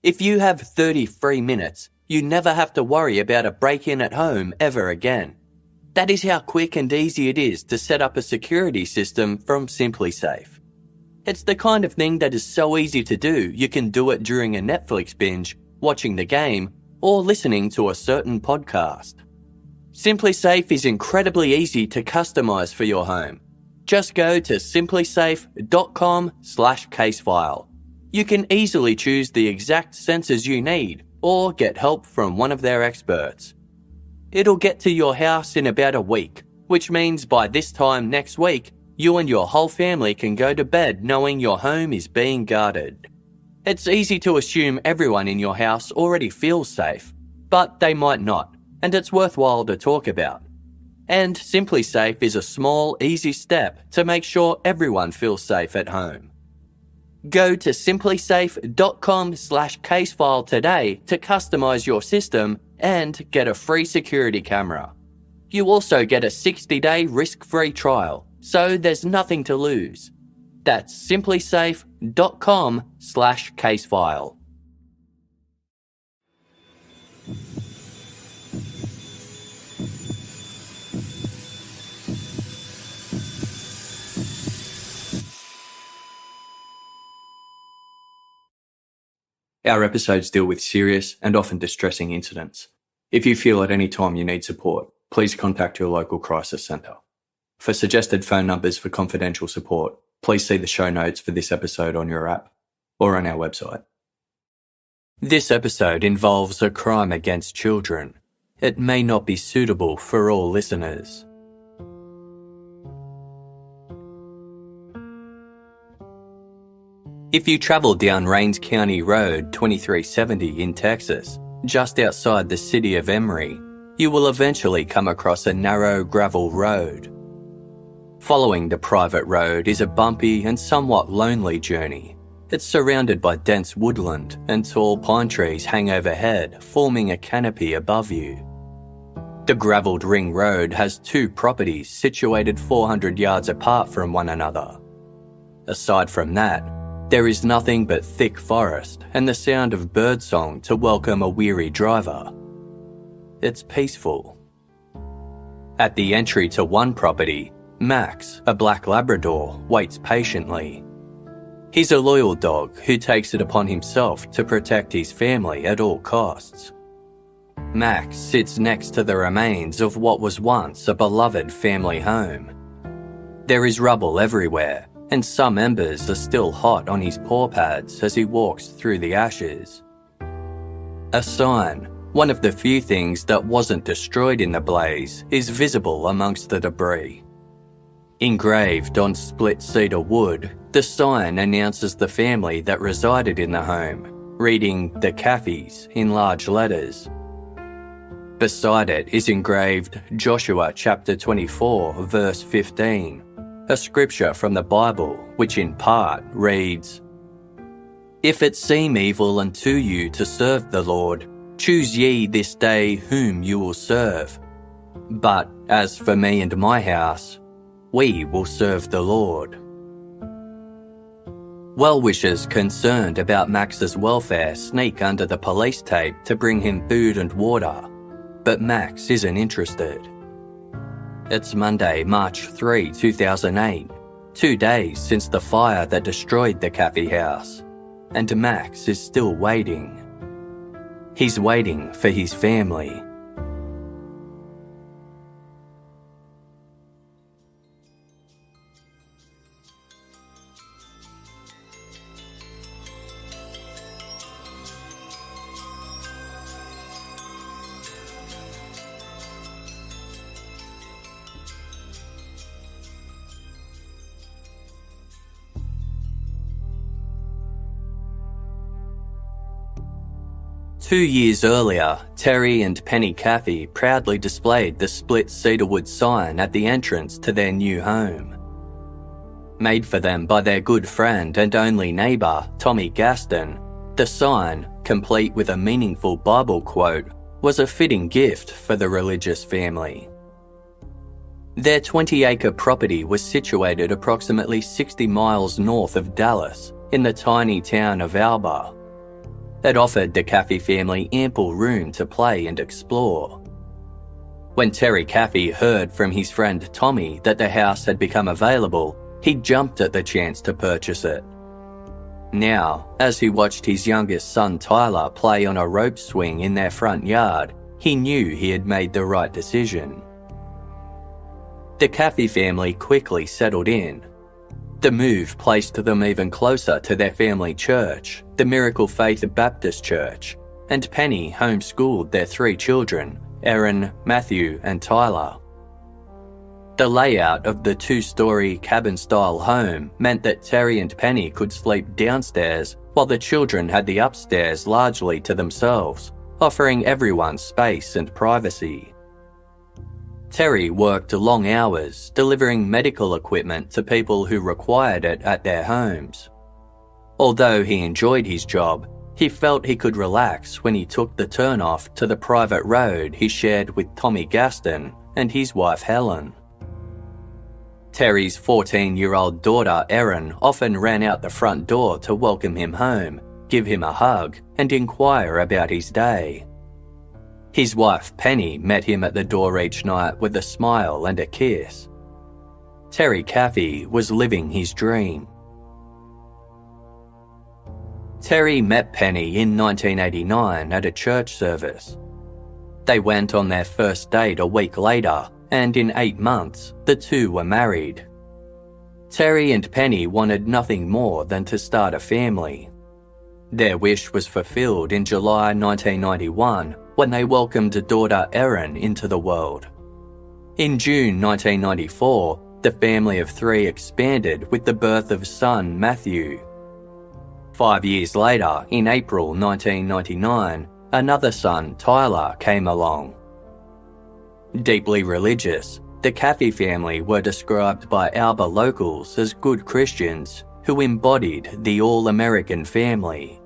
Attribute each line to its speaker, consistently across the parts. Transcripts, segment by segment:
Speaker 1: If you have 30 free minutes, you never have to worry about a break-in at home ever again. That is how quick and easy it is to set up a security system from SimpliSafe. It's the kind of thing that is so easy to do you can do it during a Netflix binge, watching the game, or listening to a certain podcast. SimpliSafe is incredibly easy to customize for your home. Just go to simplisafe.com/casefile. You can easily choose the exact sensors you need or get help from one of their experts. It'll get to your house in about a week, which means by this time next week, you and your whole family can go to bed knowing your home is being guarded. It's easy to assume everyone in your house already feels safe, but they might not, and it's worthwhile to talk about. And SimpliSafe is a small, easy step to make sure everyone feels safe at home. Go to simplisafe.com/casefile today to customize your system and get a free security camera. You also get a 60-day risk-free trial, so there's nothing to lose. That's simplisafe.com/casefile. Our episodes deal with serious and often distressing incidents. If you feel at any time you need support, please contact your local crisis centre. For suggested phone numbers for confidential support, please see the show notes for this episode on your app or on our website. This episode involves a crime against children. It may not be suitable for all listeners. If you travel down Rains County Road 2370 in Texas, just outside the city of Emory, you will eventually come across a narrow gravel road. Following the private road is a bumpy and somewhat lonely journey. It's surrounded by dense woodland and tall pine trees hang overhead, forming a canopy above you. The gravelled ring road has two properties situated 400 yards apart from one another. Aside from that, there is nothing but thick forest and the sound of birdsong to welcome a weary driver. It's peaceful. At the entry to one property, Max, a black Labrador, waits patiently. He's a loyal dog who takes it upon himself to protect his family at all costs. Max sits next to the remains of what was once a beloved family home. There is rubble everywhere, and some embers are still hot on his paw pads as he walks through the ashes. A sign, one of the few things that wasn't destroyed in the blaze, is visible amongst the debris. Engraved on split cedar wood, the sign announces the family that resided in the home, reading "The Caffeys" in large letters. Beside it is engraved Joshua chapter 24, verse 15, a scripture from the Bible which in part reads, "If it seem evil unto you to serve the Lord, choose ye this day whom you will serve. But as for me and my house, we will serve the Lord." Well-wishers concerned about Max's welfare sneak under the police tape to bring him food and water, but Max isn't interested. It's Monday, March 3, 2008, 2 days since the fire that destroyed the Caffey house, and Max is still waiting. He's waiting for his family. Two years earlier, Terry and Penny Caffey proudly displayed the split cedarwood sign at the entrance to their new home. Made for them by their good friend and only neighbour, Tommy Gaston, the sign, complete with a meaningful Bible quote, was a fitting gift for the religious family. Their 20-acre property was situated approximately 60 miles north of Dallas, in the tiny town of Alba. It offered the Caffey family ample room to play and explore. When Terry Caffey heard from his friend Tommy that the house had become available, he jumped at the chance to purchase it. Now, as he watched his youngest son Tyler play on a rope swing in their front yard, he knew he had made the right decision. The Caffey family quickly settled in. The move placed them even closer to their family church, the Miracle Faith Baptist Church, and Penny homeschooled their 3 children, Erin, Matthew, and Tyler. The layout of the 2-story cabin-style home meant that Terry and Penny could sleep downstairs while the children had the upstairs largely to themselves, offering everyone space and privacy. Terry worked long hours delivering medical equipment to people who required it at their homes. Although he enjoyed his job, he felt he could relax when he took the turnoff to the private road he shared with Tommy Gaston and his wife Helen. Terry's 14-year-old daughter Erin often ran out the front door to welcome him home, give him a hug, and inquire about his day. His wife Penny met him at the door each night with a smile and a kiss. Terry Caffey was living his dream. Terry met Penny in 1989 at a church service. They went on their first date a week later, and in 8 months, the two were married. Terry and Penny wanted nothing more than to start a family. Their wish was fulfilled in July 1991 when they welcomed daughter Erin into the world. In June 1994, the family of 3 expanded with the birth of son Matthew. 5 years later, in April 1999, another son, Tyler, came along. Deeply religious, the Caffey family were described by Alba locals as good Christians who embodied the all-American family.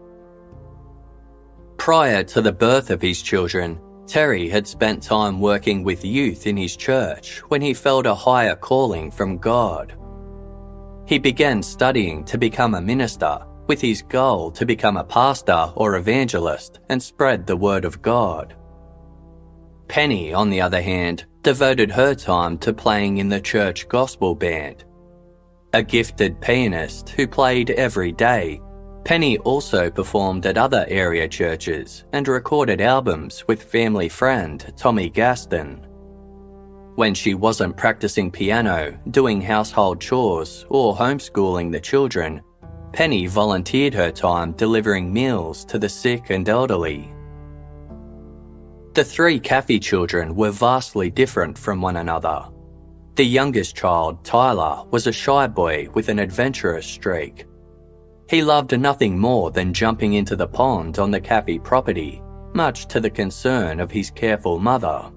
Speaker 1: Prior to the birth of his children, Terry had spent time working with youth in his church when he felt a higher calling from God. He began studying to become a minister, with his goal to become a pastor or evangelist and spread the word of God. Penny, on the other hand, devoted her time to playing in the church gospel band. A gifted pianist who played every day, Penny also performed at other area churches and recorded albums with family friend Tommy Gaston. When she wasn't practicing piano, doing household chores, or homeschooling the children, Penny volunteered her time delivering meals to the sick and elderly. The 3 Caffey children were vastly different from one another. The youngest child, Tyler, was a shy boy with an adventurous streak. He loved nothing more than jumping into the pond on the Caffey property, much to the concern of his careful mother.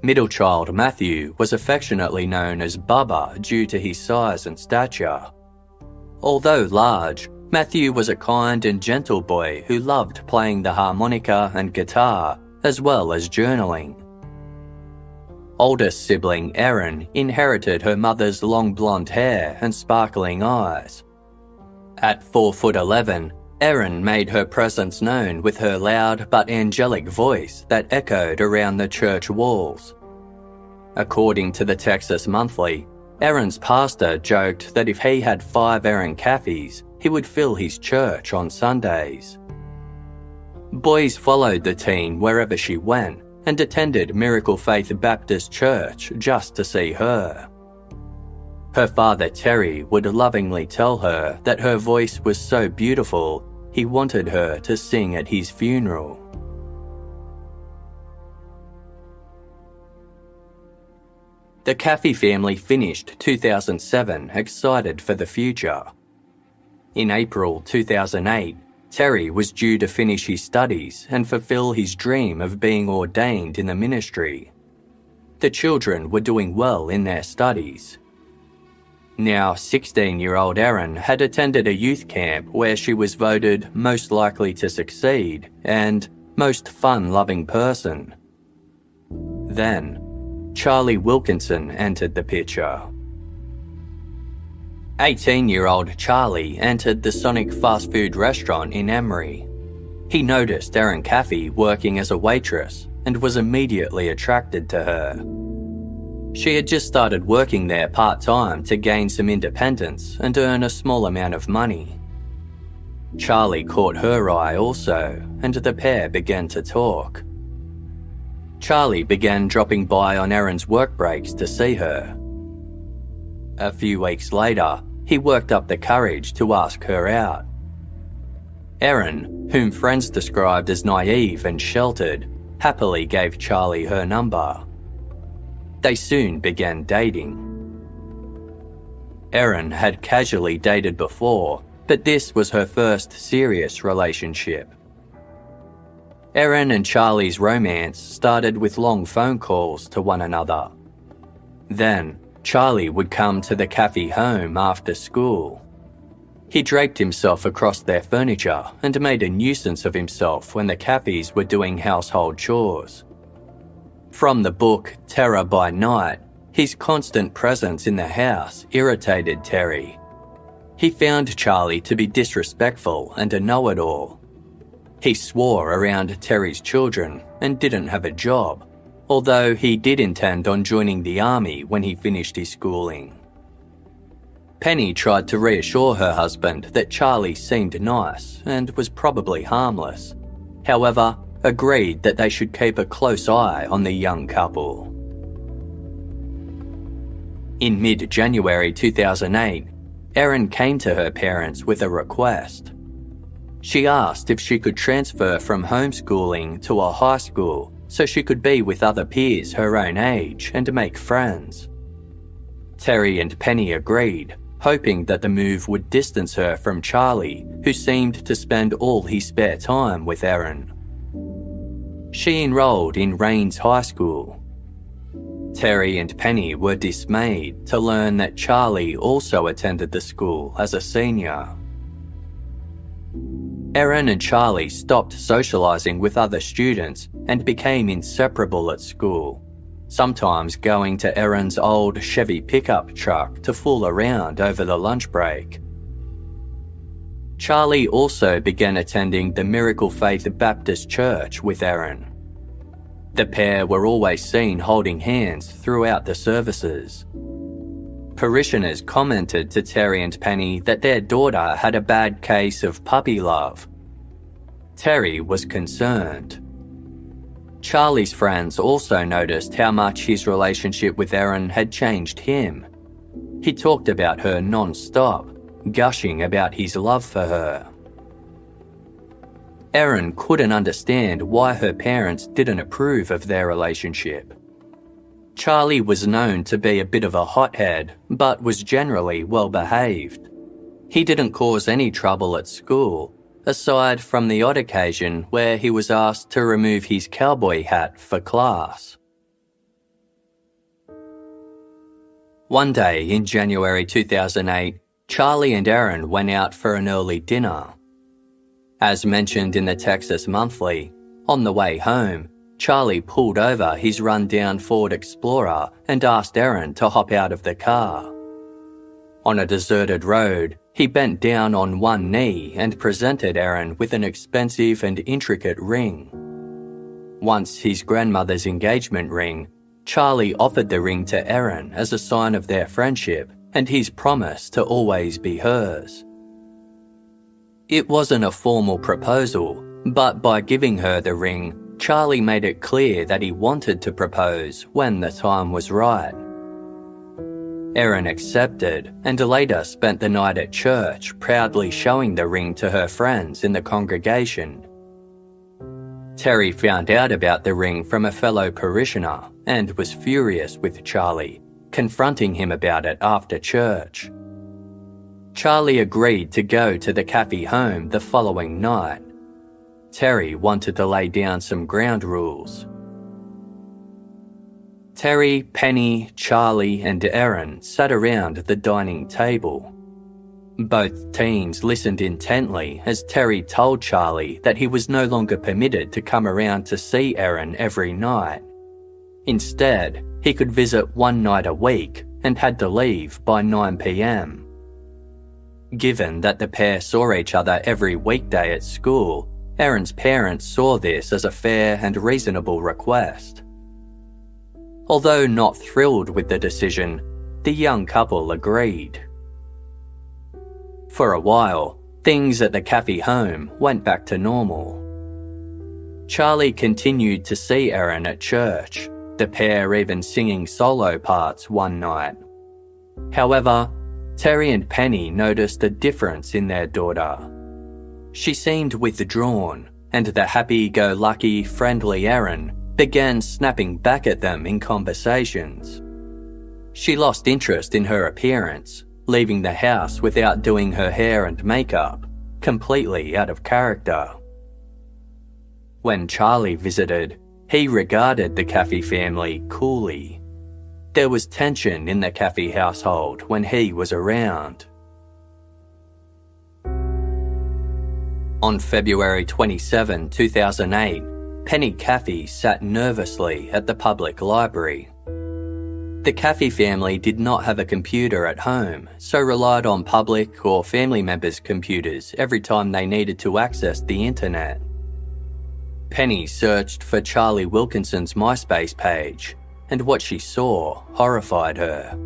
Speaker 1: Middle child Matthew was affectionately known as Bubba due to his size and stature. Although large, Matthew was a kind and gentle boy who loved playing the harmonica and guitar, as well as journaling. Oldest sibling Erin inherited her mother's long blonde hair and sparkling eyes. At 4'11", Erin made her presence known with her loud but angelic voice that echoed around the church walls. According to the Texas Monthly, Erin's pastor joked that if he had 5 Erin Caffeys, he would fill his church on Sundays. Boys followed the teen wherever she went and attended Miracle Faith Baptist Church just to see her. Her father Terry would lovingly tell her that her voice was so beautiful he wanted her to sing at his funeral. The Caffey family finished 2007 excited for the future. In April 2008, Terry was due to finish his studies and fulfill his dream of being ordained in the ministry. The children were doing well in their studies. Now 16-year-old Erin had attended a youth camp where she was voted most likely to succeed and most fun-loving person. Then, Charlie Wilkinson entered the picture. 18-year-old Charlie entered the Sonic fast food restaurant in Emery. He noticed Erin Caffey working as a waitress and was immediately attracted to her. She had just started working there part-time to gain some independence and earn a small amount of money. Charlie caught her eye also, and the pair began to talk. Charlie began dropping by on Erin's work breaks to see her. A few weeks later, he worked up the courage to ask her out. Erin, whom friends described as naive and sheltered, happily gave Charlie her number. They soon began dating. Erin had casually dated before, but this was her first serious relationship. Erin and Charlie's romance started with long phone calls to one another. Then, Charlie would come to the Caffey home after school. He draped himself across their furniture and made a nuisance of himself when the Caffeys were doing household chores. From the book Terror by Night, his constant presence in the house irritated Terry. He found Charlie to be disrespectful and a know-it-all. He swore around Terry's children and didn't have a job, although he did intend on joining the army when he finished his schooling. Penny tried to reassure her husband that Charlie seemed nice and was probably harmless, however, agreed that they should keep a close eye on the young couple. In mid-January 2008, Erin came to her parents with a request. She asked if she could transfer from homeschooling to a high school so she could be with other peers her own age and make friends. Terry and Penny agreed, hoping that the move would distance her from Charlie, who seemed to spend all his spare time with Erin. She enrolled in Rains High School. Terry and Penny were dismayed to learn that Charlie also attended the school as a senior. Erin and Charlie stopped socialising with other students and became inseparable at school, sometimes going to Erin's old Chevy pickup truck to fool around over the lunch break. Charlie also began attending the Miracle Faith Baptist Church with Erin. The pair were always seen holding hands throughout the services. Parishioners commented to Terry and Penny that their daughter had a bad case of puppy love. Terry was concerned. Charlie's friends also noticed how much his relationship with Erin had changed him. He talked about her non-stop, gushing about his love for her. Erin couldn't understand why her parents didn't approve of their relationship. Charlie was known to be a bit of a hothead, but was generally well behaved. He didn't cause any trouble at school, aside from the odd occasion where he was asked to remove his cowboy hat for class. One day in January 2008, Charlie and Erin went out for an early dinner. As mentioned in the Texas Monthly, on the way home, Charlie pulled over his run-down Ford Explorer and asked Erin to hop out of the car. On a deserted road, he bent down on one knee and presented Erin with an expensive and intricate ring. Once his grandmother's engagement ring, Charlie offered the ring to Erin as a sign of their friendship and his promise to always be hers. It wasn't a formal proposal, but by giving her the ring, Charlie made it clear that he wanted to propose when the time was right. Erin accepted and later spent the night at church proudly showing the ring to her friends in the congregation. Terry found out about the ring from a fellow parishioner and was furious with Charlie, confronting him about it after church. Charlie agreed to go to the Caffey home the following night. Terry wanted to lay down some ground rules. Terry, Penny, Charlie and Erin sat around the dining table. Both teens listened intently as Terry told Charlie that he was no longer permitted to come around to see Erin every night. Instead, he could visit one night a week and had to leave by 9 p.m. Given that the pair saw each other every weekday at school, Erin's parents saw this as a fair and reasonable request. Although not thrilled with the decision, the young couple agreed. For a while, things at the Caffey home went back to normal. Charlie continued to see Erin at church, the pair even singing solo parts one night. However, Terry and Penny noticed a difference in their daughter. She seemed withdrawn, and the happy-go-lucky, friendly Erin began snapping back at them in conversations. She lost interest in her appearance, leaving the house without doing her hair and makeup, completely out of character. When Charlie visited, he regarded the Caffey family coolly. There was tension in the Caffey household when he was around. On February 27, 2008, Penny Caffey sat nervously at the public library. The Caffey family did not have a computer at home, so relied on public or family members' computers every time they needed to access the internet. Penny searched for Charlie Wilkinson's MySpace page, and what she saw horrified her.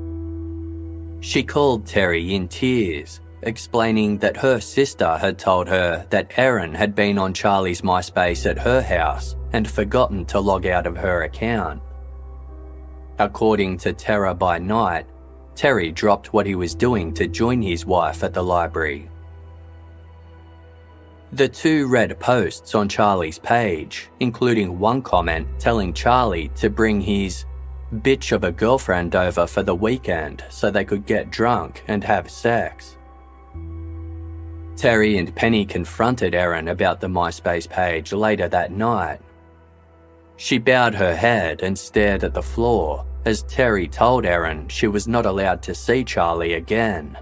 Speaker 1: She called Terry in tears, explaining that her sister had told her that Erin had been on Charlie's MySpace at her house and forgotten to log out of her account. According to Terror by Night, Terry dropped what he was doing to join his wife at the library. The two read posts on Charlie's page, including one comment telling Charlie to bring his bitch of a girlfriend over for the weekend so they could get drunk and have sex. Terry and Penny confronted Erin about the MySpace page later that night. She bowed her head and stared at the floor as Terry told Erin she was not allowed to see Charlie again.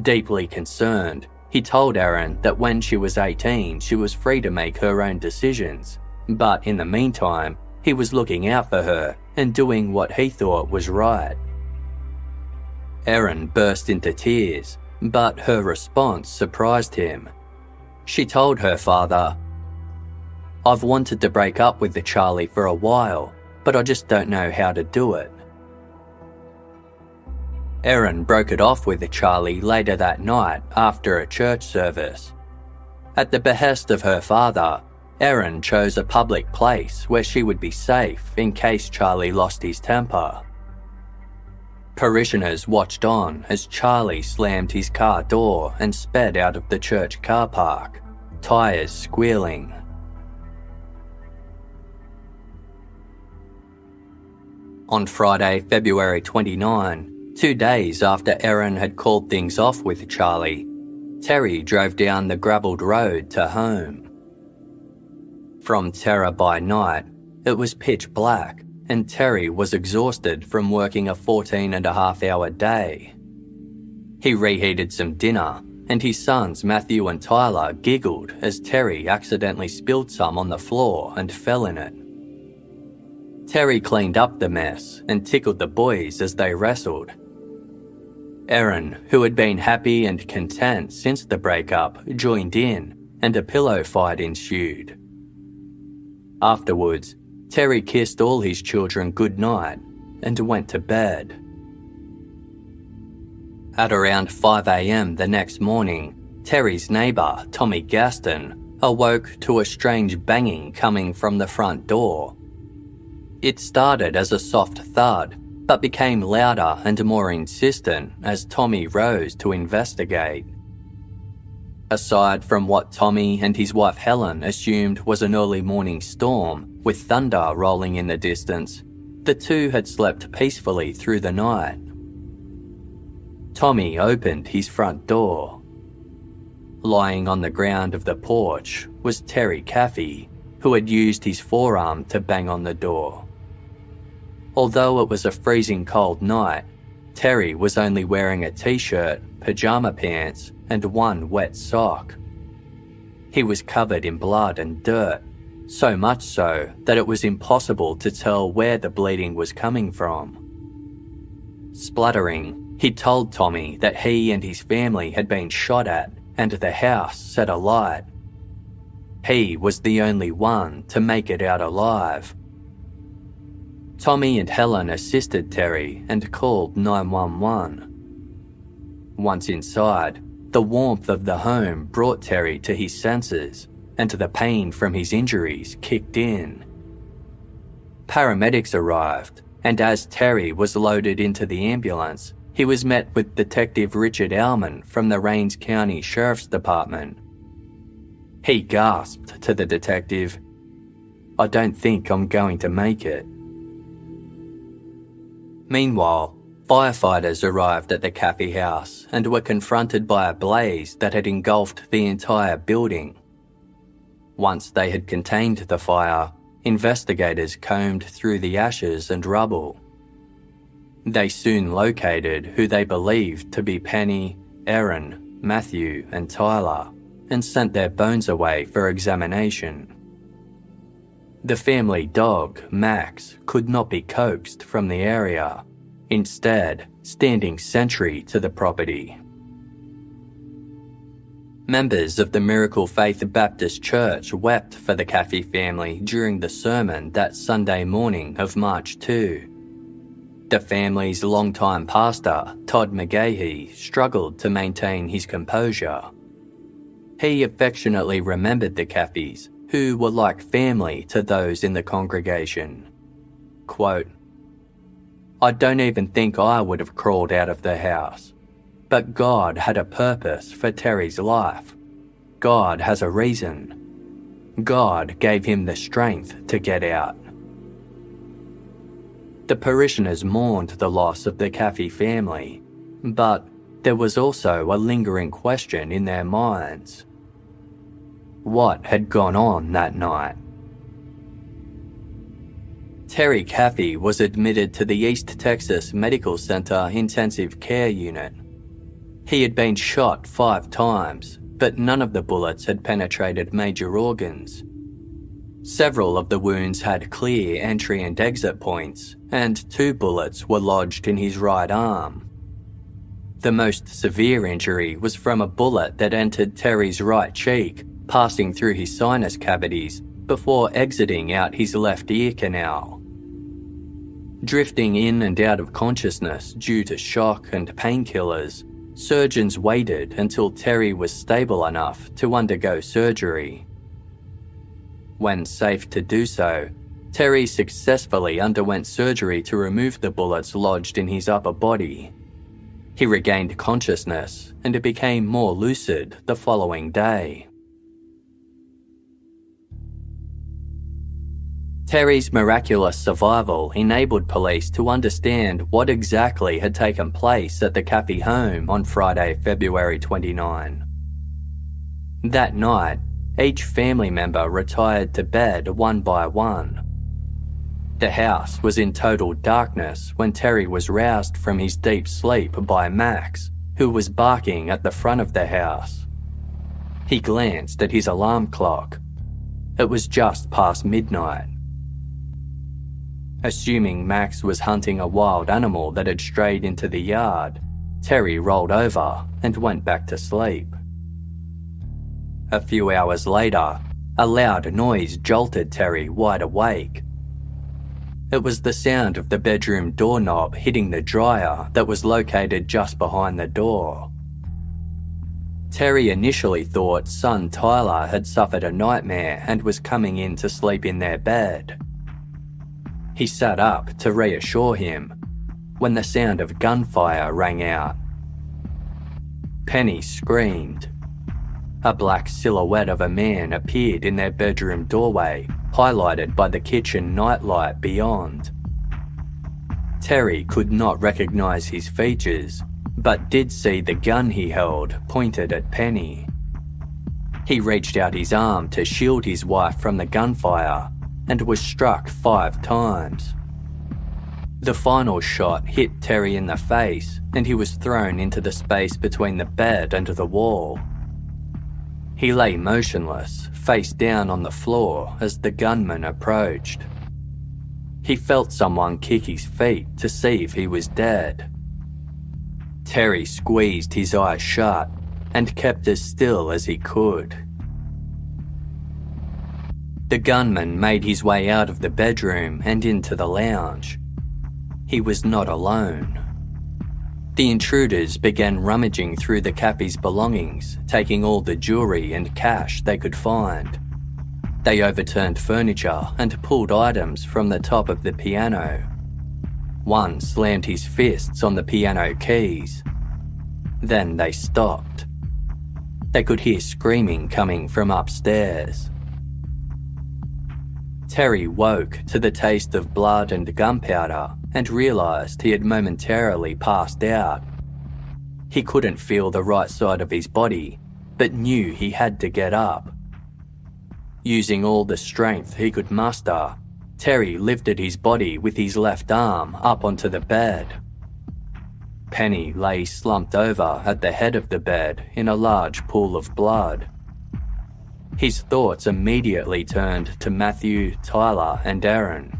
Speaker 1: Deeply concerned, he told Erin that when she was 18 she was free to make her own decisions, but in the meantime he was looking out for her and doing what he thought was right. Erin burst into tears, but her response surprised him. She told her father, "I've wanted to break up with the Charlie for a while, but I just don't know how to do it." Erin broke it off with the Charlie later that night after a church service. At the behest of her father, Erin chose a public place where she would be safe in case Charlie lost his temper. Parishioners watched on as Charlie slammed his car door and sped out of the church car park, tyres squealing. On Friday, February 29, 2 days after Erin had called things off with Charlie, Terry drove down the gravelled road to home. From Terror by Night, it was pitch black, and Terry was exhausted from working a 14-and-a-half-hour day. He reheated some dinner, and his sons Matthew and Tyler giggled as Terry accidentally spilled some on the floor and fell in it. Terry cleaned up the mess and tickled the boys as they wrestled. Erin, who had been happy and content since the breakup, joined in, and a pillow fight ensued. Afterwards, Terry kissed all his children goodnight and went to bed. At around 5 a.m. the next morning, Terry's neighbour, Tommy Gaston, awoke to a strange banging coming from the front door. It started as a soft thud, but became louder and more insistent as Tommy rose to investigate. Aside from what Tommy and his wife Helen assumed was an early morning storm with thunder rolling in the distance, the two had slept peacefully through the night. Tommy opened his front door. Lying on the ground of the porch was Terry Caffey, who had used his forearm to bang on the door. Although it was a freezing cold night, Terry was only wearing a t-shirt, pajama pants, and one wet sock. He was covered in blood and dirt, so much so that it was impossible to tell where the bleeding was coming from. Spluttering, he told Tommy that he and his family had been shot at and the house set alight. He was the only one to make it out alive. Tommy and Helen assisted Terry and called 911. Once inside, the warmth of the home brought Terry to his senses, and the pain from his injuries kicked in. Paramedics arrived, and as Terry was loaded into the ambulance, he was met with Detective Richard Owman from the Rains County Sheriff's Department. He gasped to the detective, "I don't think I'm going to make it." Meanwhile, firefighters arrived at the Caffey house and were confronted by a blaze that had engulfed the entire building. Once they had contained the fire, investigators combed through the ashes and rubble. They soon located who they believed to be Penny, Erin, Matthew, and Tyler, and sent their bones away for examination. The family dog, Max, could not be coaxed from the area, instead standing sentry to the property. Members of the Miracle Faith Baptist Church wept for the Caffey family during the sermon that Sunday morning of March 2. The family's longtime pastor, Todd McGahey, struggled to maintain his composure. He affectionately remembered the Caffeys, who were like family to those in the congregation. Quote, "I don't even think I would have crawled out of the house. But God had a purpose for Terry's life. God has a reason. God gave him the strength to get out." The parishioners mourned the loss of the Caffey family, but there was also a lingering question in their minds. What had gone on that night? Terry Caffey was admitted to the East Texas Medical Center Intensive Care Unit. He had been shot 5 times, but none of the bullets had penetrated major organs. Several of the wounds had clear entry and exit points, and 2 bullets were lodged in his right arm. The most severe injury was from a bullet that entered Terry's right cheek, passing through his sinus cavities before exiting out his left ear canal. Drifting in and out of consciousness due to shock and painkillers, surgeons waited until Terry was stable enough to undergo surgery. When safe to do so, Terry successfully underwent surgery to remove the bullets lodged in his upper body. He regained consciousness and became more lucid the following day. Terry's miraculous survival enabled police to understand what exactly had taken place at the Caffey home on Friday, February 29. That night, each family member retired to bed one by one. The house was in total darkness when Terry was roused from his deep sleep by Max, who was barking at the front of the house. He glanced at his alarm clock. It was just past midnight. Assuming Max was hunting a wild animal that had strayed into the yard, Terry rolled over and went back to sleep. A few hours later, a loud noise jolted Terry wide awake. It was the sound of the bedroom doorknob hitting the dryer that was located just behind the door. Terry initially thought son Tyler had suffered a nightmare and was coming in to sleep in their bed. He sat up to reassure him when the sound of gunfire rang out. Penny screamed. A black silhouette of a man appeared in their bedroom doorway, highlighted by the kitchen nightlight beyond. Terry could not recognize his features, but did see the gun he held pointed at Penny. He reached out his arm to shield his wife from the gunfire and was struck 5 times. The final shot hit Terry in the face and he was thrown into the space between the bed and the wall. He lay motionless, face down on the floor as the gunman approached. He felt someone kick his feet to see if he was dead. Terry squeezed his eyes shut and kept as still as he could. The gunman made his way out of the bedroom and into the lounge. He was not alone. The intruders began rummaging through the Caffey's belongings, taking all the jewelry and cash they could find. They overturned furniture and pulled items from the top of the piano. One slammed his fists on the piano keys. Then they stopped. They could hear screaming coming from upstairs. Terry woke to the taste of blood and gunpowder and realised he had momentarily passed out. He couldn't feel the right side of his body, but knew he had to get up. Using all the strength he could muster, Terry lifted his body with his left arm up onto the bed. Penny lay slumped over at the head of the bed in a large pool of blood. His thoughts immediately turned to Matthew, Tyler, and Aaron.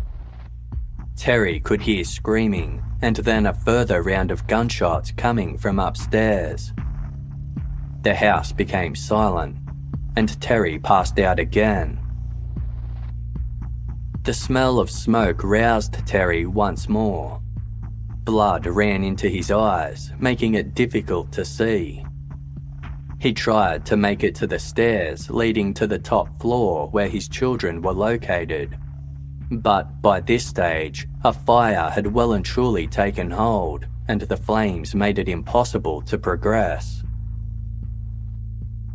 Speaker 1: Terry could hear screaming and then a further round of gunshots coming from upstairs. The house became silent, and Terry passed out again. The smell of smoke roused Terry once more. Blood ran into his eyes, making it difficult to see. He tried to make it to the stairs leading to the top floor where his children were located. But by this stage, a fire had well and truly taken hold, and the flames made it impossible to progress.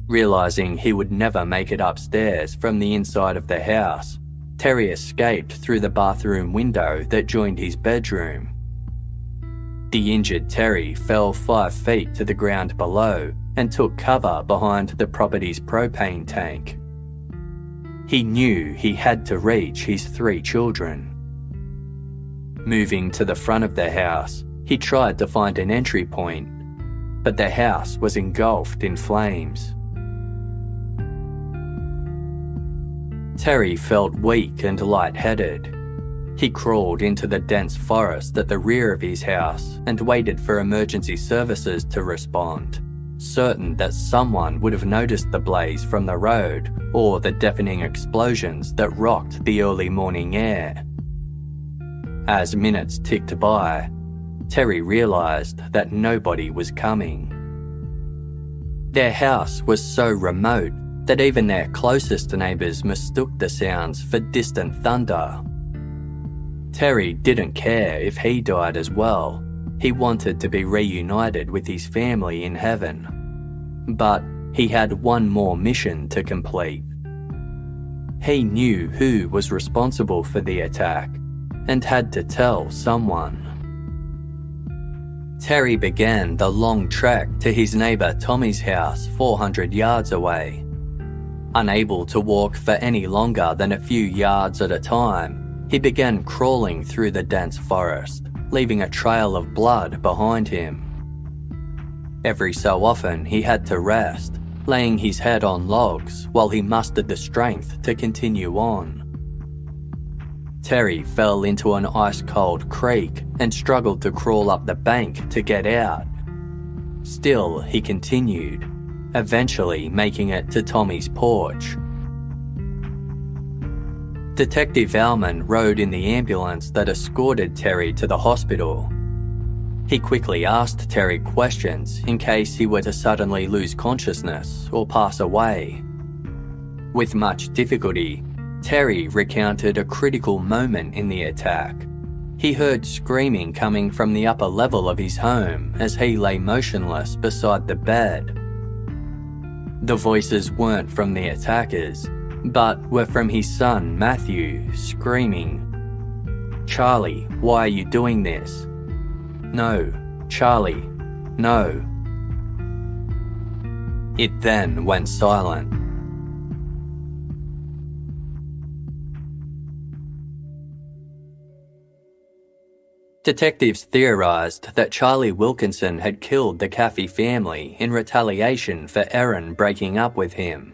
Speaker 1: Realising he would never make it upstairs from the inside of the house, Terry escaped through the bathroom window that joined his bedroom. The injured Terry fell 5 feet to the ground below and took cover behind the property's propane tank. He knew he had to reach his 3 children. Moving to the front of the house, he tried to find an entry point, but the house was engulfed in flames. Terry felt weak and lightheaded. He crawled into the dense forest at the rear of his house and waited for emergency services to respond, certain that someone would have noticed the blaze from the road or the deafening explosions that rocked the early morning air. As minutes ticked by, Terry realised that nobody was coming. Their house was so remote that even their closest neighbours mistook the sounds for distant thunder. Terry didn't care if he died as well. He wanted to be reunited with his family in heaven. But he had one more mission to complete. He knew who was responsible for the attack and had to tell someone. Terry began the long trek to his neighbour Tommy's house 400 yards away. Unable to walk for any longer than a few yards at a time, he began crawling through the dense forest, leaving a trail of blood behind him. Every so often he had to rest, laying his head on logs while he mustered the strength to continue on. Terry fell into an ice-cold creek and struggled to crawl up the bank to get out. Still, he continued, eventually making it to Tommy's porch. Detective Alman rode in the ambulance that escorted Terry to the hospital. He quickly asked Terry questions in case he were to suddenly lose consciousness or pass away. With much difficulty, Terry recounted a critical moment in the attack. He heard screaming coming from the upper level of his home as he lay motionless beside the bed. The voices weren't from the attackers, but were from his son Matthew, screaming, "Charlie, why are you doing this? No, Charlie, no." It then went silent. Detectives theorised that Charlie Wilkinson had killed the Caffey family in retaliation for Aaron breaking up with him.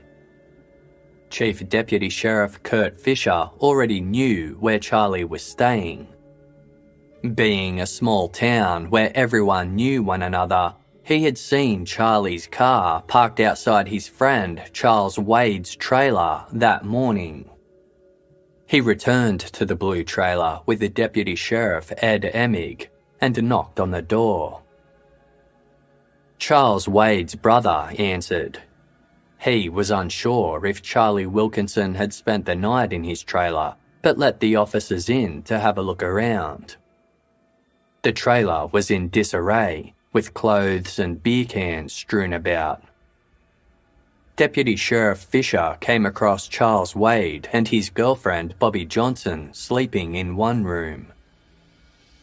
Speaker 1: Chief Deputy Sheriff Kurt Fisher already knew where Charlie was staying. Being a small town where everyone knew one another, he had seen Charlie's car parked outside his friend Charles Wade's trailer that morning. He returned to the blue trailer with the Deputy Sheriff Ed Emig and knocked on the door. Charles Wade's brother answered. He was unsure if Charlie Wilkinson had spent the night in his trailer, but let the officers in to have a look around. The trailer was in disarray, with clothes and beer cans strewn about. Deputy Sheriff Fisher came across Charles Wade and his girlfriend Bobby Johnson sleeping in one room.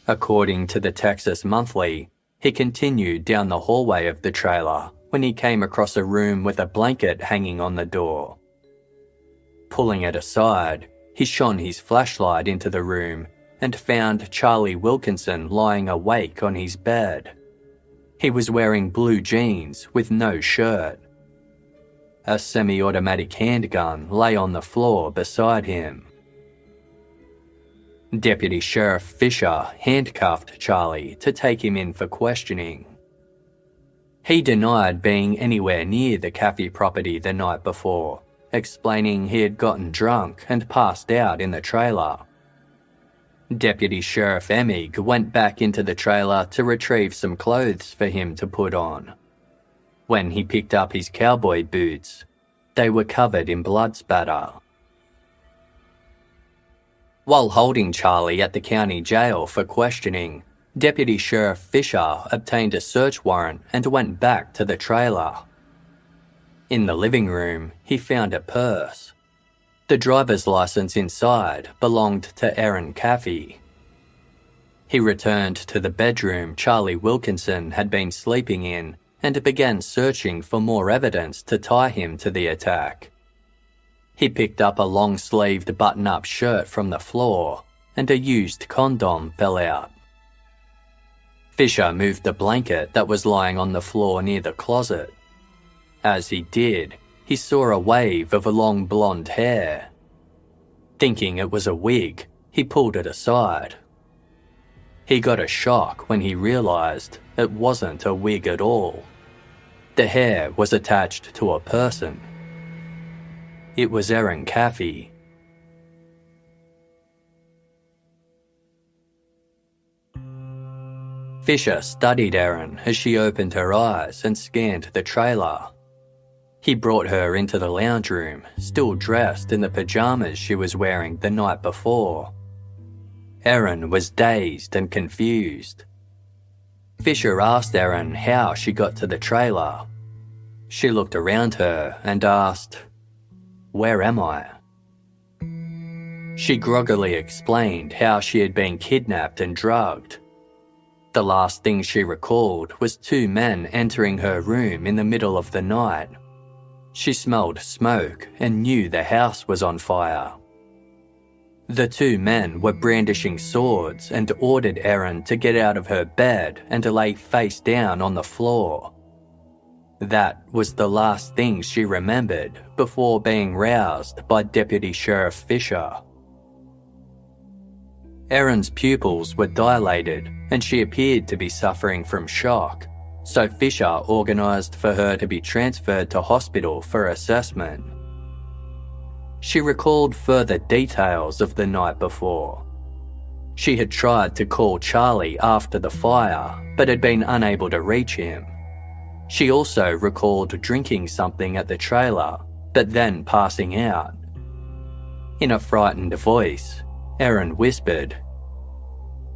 Speaker 1: According to the Texas Monthly, he continued down the hallway of the trailer when he came across a room with a blanket hanging on the door. Pulling it aside, he shone his flashlight into the room and found Charlie Wilkinson lying awake on his bed. He was wearing blue jeans with no shirt. A semi-automatic handgun lay on the floor beside him. Deputy Sheriff Fisher handcuffed Charlie to take him in for questioning. He denied being anywhere near the Caffey property the night before, explaining he had gotten drunk and passed out in the trailer. Deputy Sheriff Emig went back into the trailer to retrieve some clothes for him to put on. When he picked up his cowboy boots, they were covered in blood spatter. While holding Charlie at the county jail for questioning, Deputy Sheriff Fisher obtained a search warrant and went back to the trailer. In the living room, he found a purse. The driver's license inside belonged to Aaron Caffey. He returned to the bedroom Charlie Wilkinson had been sleeping in and began searching for more evidence to tie him to the attack. He picked up a long-sleeved button-up shirt from the floor, and a used condom fell out. Fisher moved the blanket that was lying on the floor near the closet. As he did, he saw a wave of long blonde hair. Thinking it was a wig, he pulled it aside. He got a shock when he realized it wasn't a wig at all. The hair was attached to a person. It was Aaron Caffey. Fisher studied Aaron as she opened her eyes and scanned the trailer. He brought her into the lounge room, still dressed in the pajamas she was wearing the night before. Aaron was dazed and confused. Fisher asked Aaron how she got to the trailer. She looked around her and asked, "Where am I?" She groggily explained how she had been kidnapped and drugged. The last thing she recalled was two men entering her room in the middle of the night. She smelled smoke and knew the house was on fire. The two men were brandishing swords and ordered Aaron to get out of her bed and to lay face down on the floor. That was the last thing she remembered before being roused by Deputy Sheriff Fisher. Aaron's pupils were dilated and she appeared to be suffering from shock, so Fisher organised for her to be transferred to hospital for assessment. She recalled further details of the night before. She had tried to call Charlie after the fire, but had been unable to reach him. She also recalled drinking something at the trailer, but then passing out. In a frightened voice, Aaron whispered,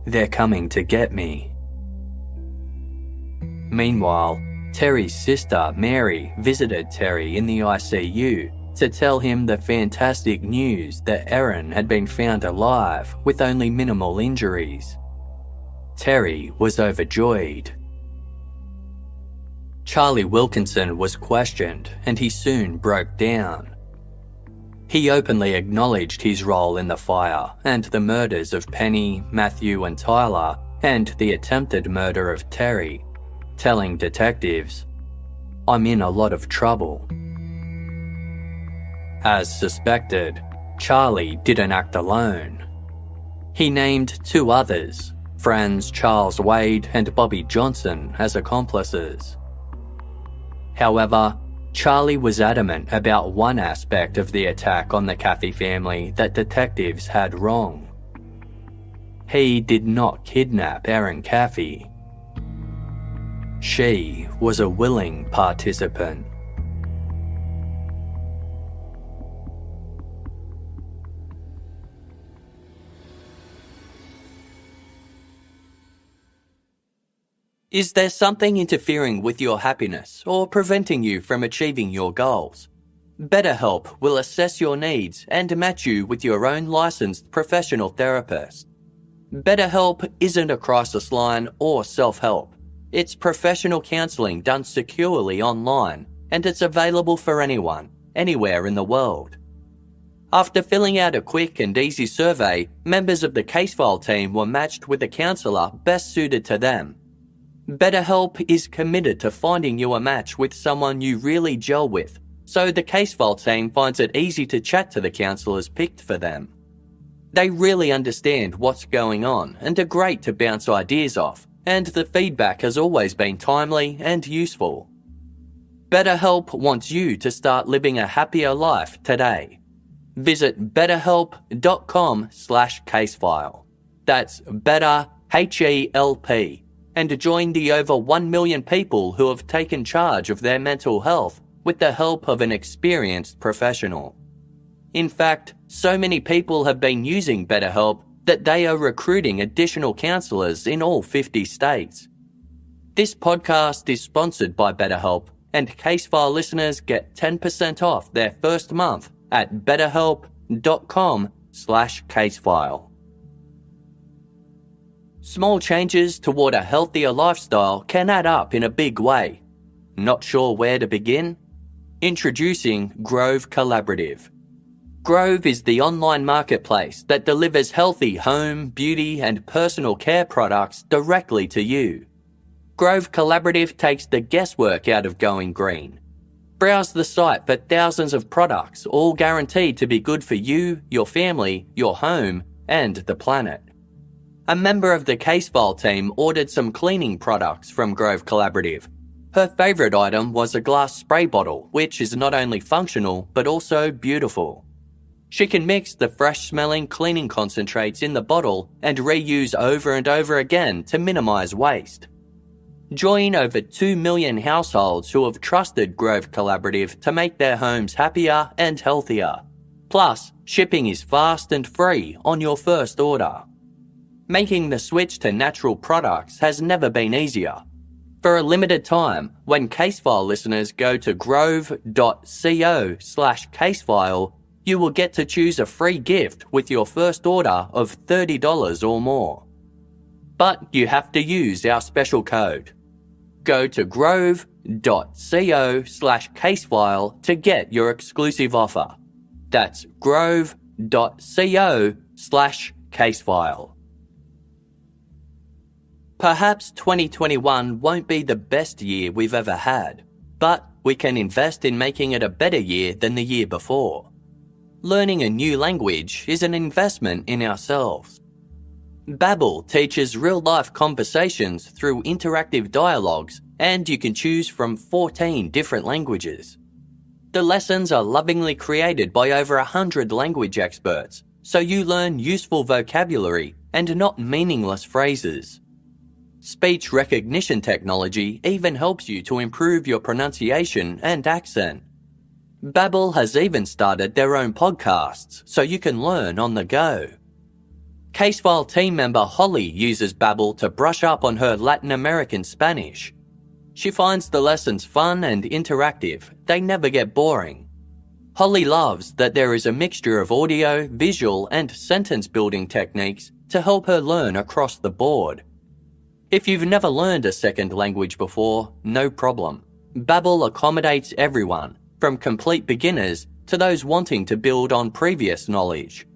Speaker 1: "They're coming to get me." Meanwhile, Terry's sister, Mary, visited Terry in the ICU to tell him the fantastic news that Aaron had been found alive with only minimal injuries. Terry was overjoyed. Charlie Wilkinson was questioned and he soon broke down. He openly acknowledged his role in the fire and the murders of Penny, Matthew and Tyler and the attempted murder of Terry, telling detectives, "I'm in a lot of trouble." As suspected, Charlie didn't act alone. He named two others, friends Charles Wade and Bobby Johnson, as accomplices. However, Charlie was adamant about one aspect of the attack on the Caffey family that detectives had wrong. He did not kidnap Erin Caffey. She was a willing participant. Is there something interfering with your happiness or preventing you from achieving your goals? BetterHelp will assess your needs and match you with your own licensed professional therapist. BetterHelp isn't a crisis line or self-help. It's professional counselling done securely online, and it's available for anyone, anywhere in the world. After filling out a quick and easy survey, members of the Casefile team were matched with a counsellor best suited to them. BetterHelp is committed to finding you a match with someone you really gel with, so the Casefile team finds it easy to chat to the counsellors picked for them. They really understand what's going on and are great to bounce ideas off, and the feedback has always been timely and useful. BetterHelp wants you to start living a happier life today. Visit betterhelp.com/casefile. That's better, HELP, and join the over 1 million people who have taken charge of their mental health with the help of an experienced professional. In fact, so many people have been using BetterHelp that they are recruiting additional counsellors in all 50 states. This podcast is sponsored by BetterHelp, and Casefile listeners get 10% off their first month at betterhelp.com/casefile. Small changes toward a healthier lifestyle can add up in a big way. Not sure where to begin? Introducing Grove Collaborative. Grove is the online marketplace that delivers healthy home, beauty, and personal care products directly to you. Grove Collaborative takes the guesswork out of going green. Browse the site for thousands of products, all guaranteed to be good for you, your family, your home, and the planet. A member of the Casefile team ordered some cleaning products from Grove Collaborative. Her favourite item was a glass spray bottle, which is not only functional but also beautiful. She can mix the fresh-smelling cleaning concentrates in the bottle and reuse over and over again to minimise waste. Join over 2 million households who have trusted Grove Collaborative to make their homes happier and healthier. Plus, shipping is fast and free on your first order. Making the switch to natural products has never been easier. For a limited time, when Casefile listeners go to grove.co/casefile, you will get to choose a free gift with your first order of $30 or more. But you have to use our special code. Go to grove.co/casefile to get your exclusive offer. That's grove.co/casefile. Perhaps 2021 won't be the best year we've ever had, but we can invest in making it a better year than the year before. Learning a new language is an investment in ourselves. Babbel teaches real-life conversations through interactive dialogues, and you can choose from 14 different languages. The lessons are lovingly created by over 100 language experts, so you learn useful vocabulary and not meaningless phrases. Speech recognition technology even helps you to improve your pronunciation and accent. Babbel has even started their own podcasts, so you can learn on the go. Casefile team member Holly uses Babbel to brush up on her Latin American Spanish. She finds the lessons fun and interactive. They never get boring. Holly loves that there is a mixture of audio, visual, and sentence building techniques to help her learn across the board. If you've never learned a second language before, no problem. Babbel accommodates everyone, from complete beginners to those wanting to build on previous knowledge.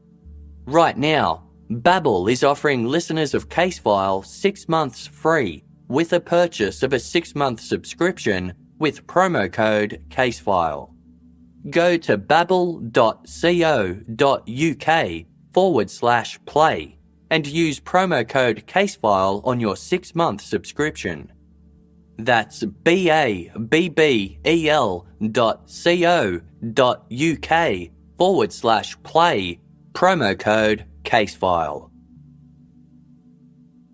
Speaker 1: Right now, Babbel is offering listeners of Casefile 6 months free with a purchase of a 6-month subscription with promo code CASEFILE. Go to babbel.co.uk/play and use promo code CASEFILE on your 6-month subscription. That's babbel.co.uk/play, promo code CASEFILE.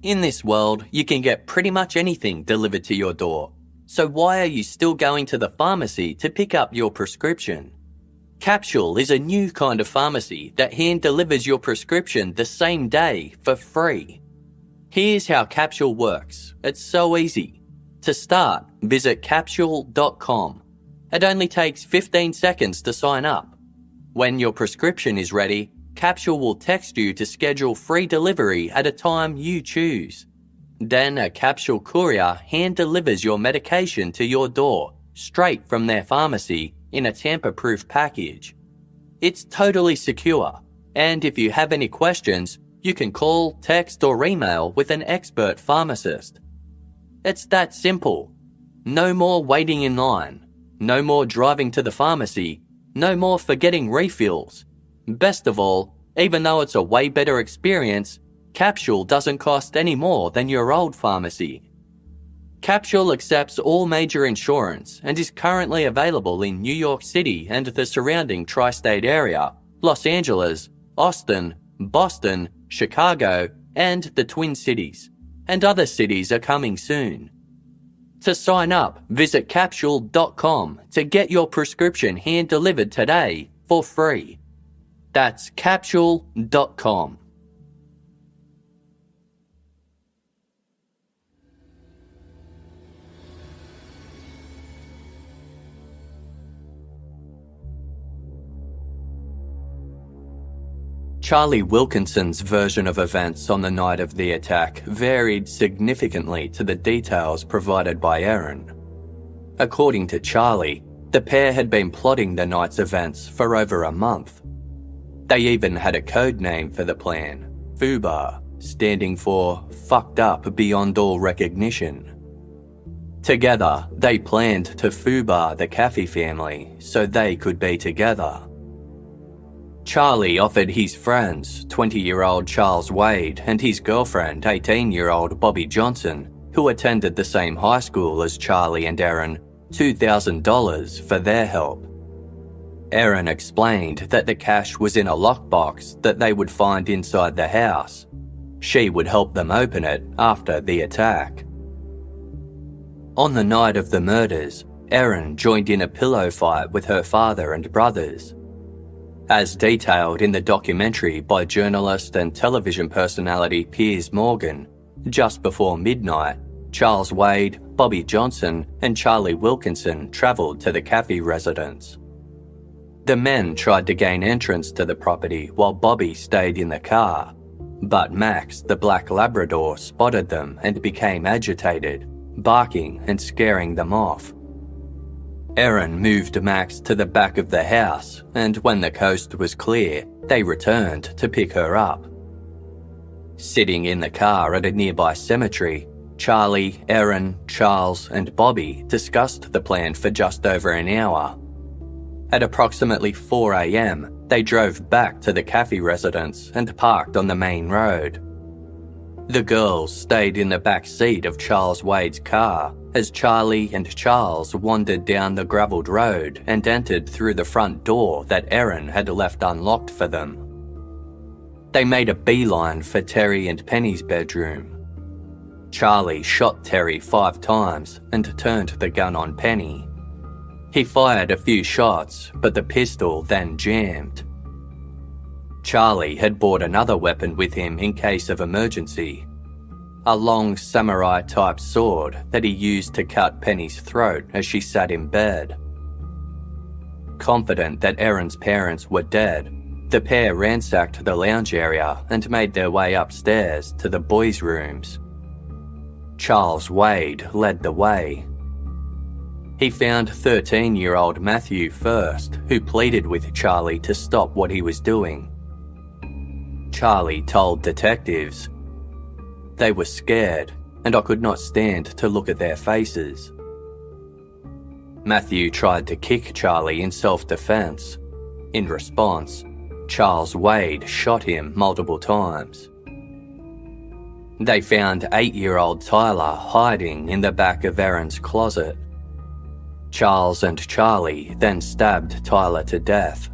Speaker 1: In this world, you can get pretty much anything delivered to your door. So why are you still going to the pharmacy to pick up your prescription? Capsule is a new kind of pharmacy that hand delivers your prescription the same day for free. Here's how Capsule works. It's so easy. To start, visit capsule.com. It only takes 15 seconds to sign up. When your prescription is ready, Capsule will text you to schedule free delivery at a time you choose. Then a Capsule courier hand delivers your medication to your door, straight from their pharmacy in a tamper-proof package. It's totally secure, and if you have any questions, you can call, text or email with an expert pharmacist. It's that simple. No more waiting in line. No more driving to the pharmacy. No more forgetting refills. Best of all, even though it's a way better experience, Capsule doesn't cost any more than your old pharmacy. Capsule accepts all major insurance and is currently available in New York City and the surrounding tri-state area, Los Angeles, Austin, Boston, Chicago, and the Twin Cities. And other cities are coming soon. To sign up, visit capsule.com to get your prescription hand-delivered today for free. That's capsule.com. Charlie Wilkinson's version of events on the night of the attack varied significantly to the details provided by Erin. According to Charlie, the pair had been plotting the night's events for over a month. They even had a code name for the plan, FUBAR, standing for Fucked Up Beyond All Recognition. Together, they planned to FUBAR the Caffey family so they could be together. Charlie offered his friends, 20-year-old Charles Wade and his girlfriend, 18-year-old Bobby Johnson, who attended the same high school as Charlie and Erin, $2,000 for their help. Erin explained that the cash was in a lockbox that they would find inside the house. She would help them open it after the attack. On the night of the murders, Erin joined in a pillow fight with her father and brothers. As detailed in the documentary by journalist and television personality Piers Morgan, just before midnight, Charles Wade, Bobby Johnson, and Charlie Wilkinson travelled to the Caffey residence. The men tried to gain entrance to the property while Bobby stayed in the car, but Max, the black Labrador, spotted them and became agitated, barking and scaring them off. Erin moved Max to the back of the house, and when the coast was clear, they returned to pick her up. Sitting in the car at a nearby cemetery, Charlie, Erin, Charles, and Bobby discussed the plan for just over an hour. At approximately 4 a.m., they drove back to the Caffey residence and parked on the main road. The girls stayed in the back seat of Charles Wade's car as Charlie and Charles wandered down the gravelled road and entered through the front door that Erin had left unlocked for them. They made a beeline for Terry and Penny's bedroom. Charlie shot Terry 5 times and turned the gun on Penny. He fired a few shots, but the pistol then jammed. Charlie had brought another weapon with him in case of emergency, a long samurai-type sword that he used to cut Penny's throat as she sat in bed. Confident that Erin's parents were dead, the pair ransacked the lounge area and made their way upstairs to the boys' rooms. Charles Wade led the way. He found 13-year-old Matthew first, who pleaded with Charlie to stop what he was doing. Charlie told detectives, "They were scared, and I could not stand to look at their faces." Matthew tried to kick Charlie in self-defense. In response, Charles Wade shot him multiple times. They found 8-year-old Tyler hiding in the back of Erin's closet. Charles and Charlie then stabbed Tyler to death.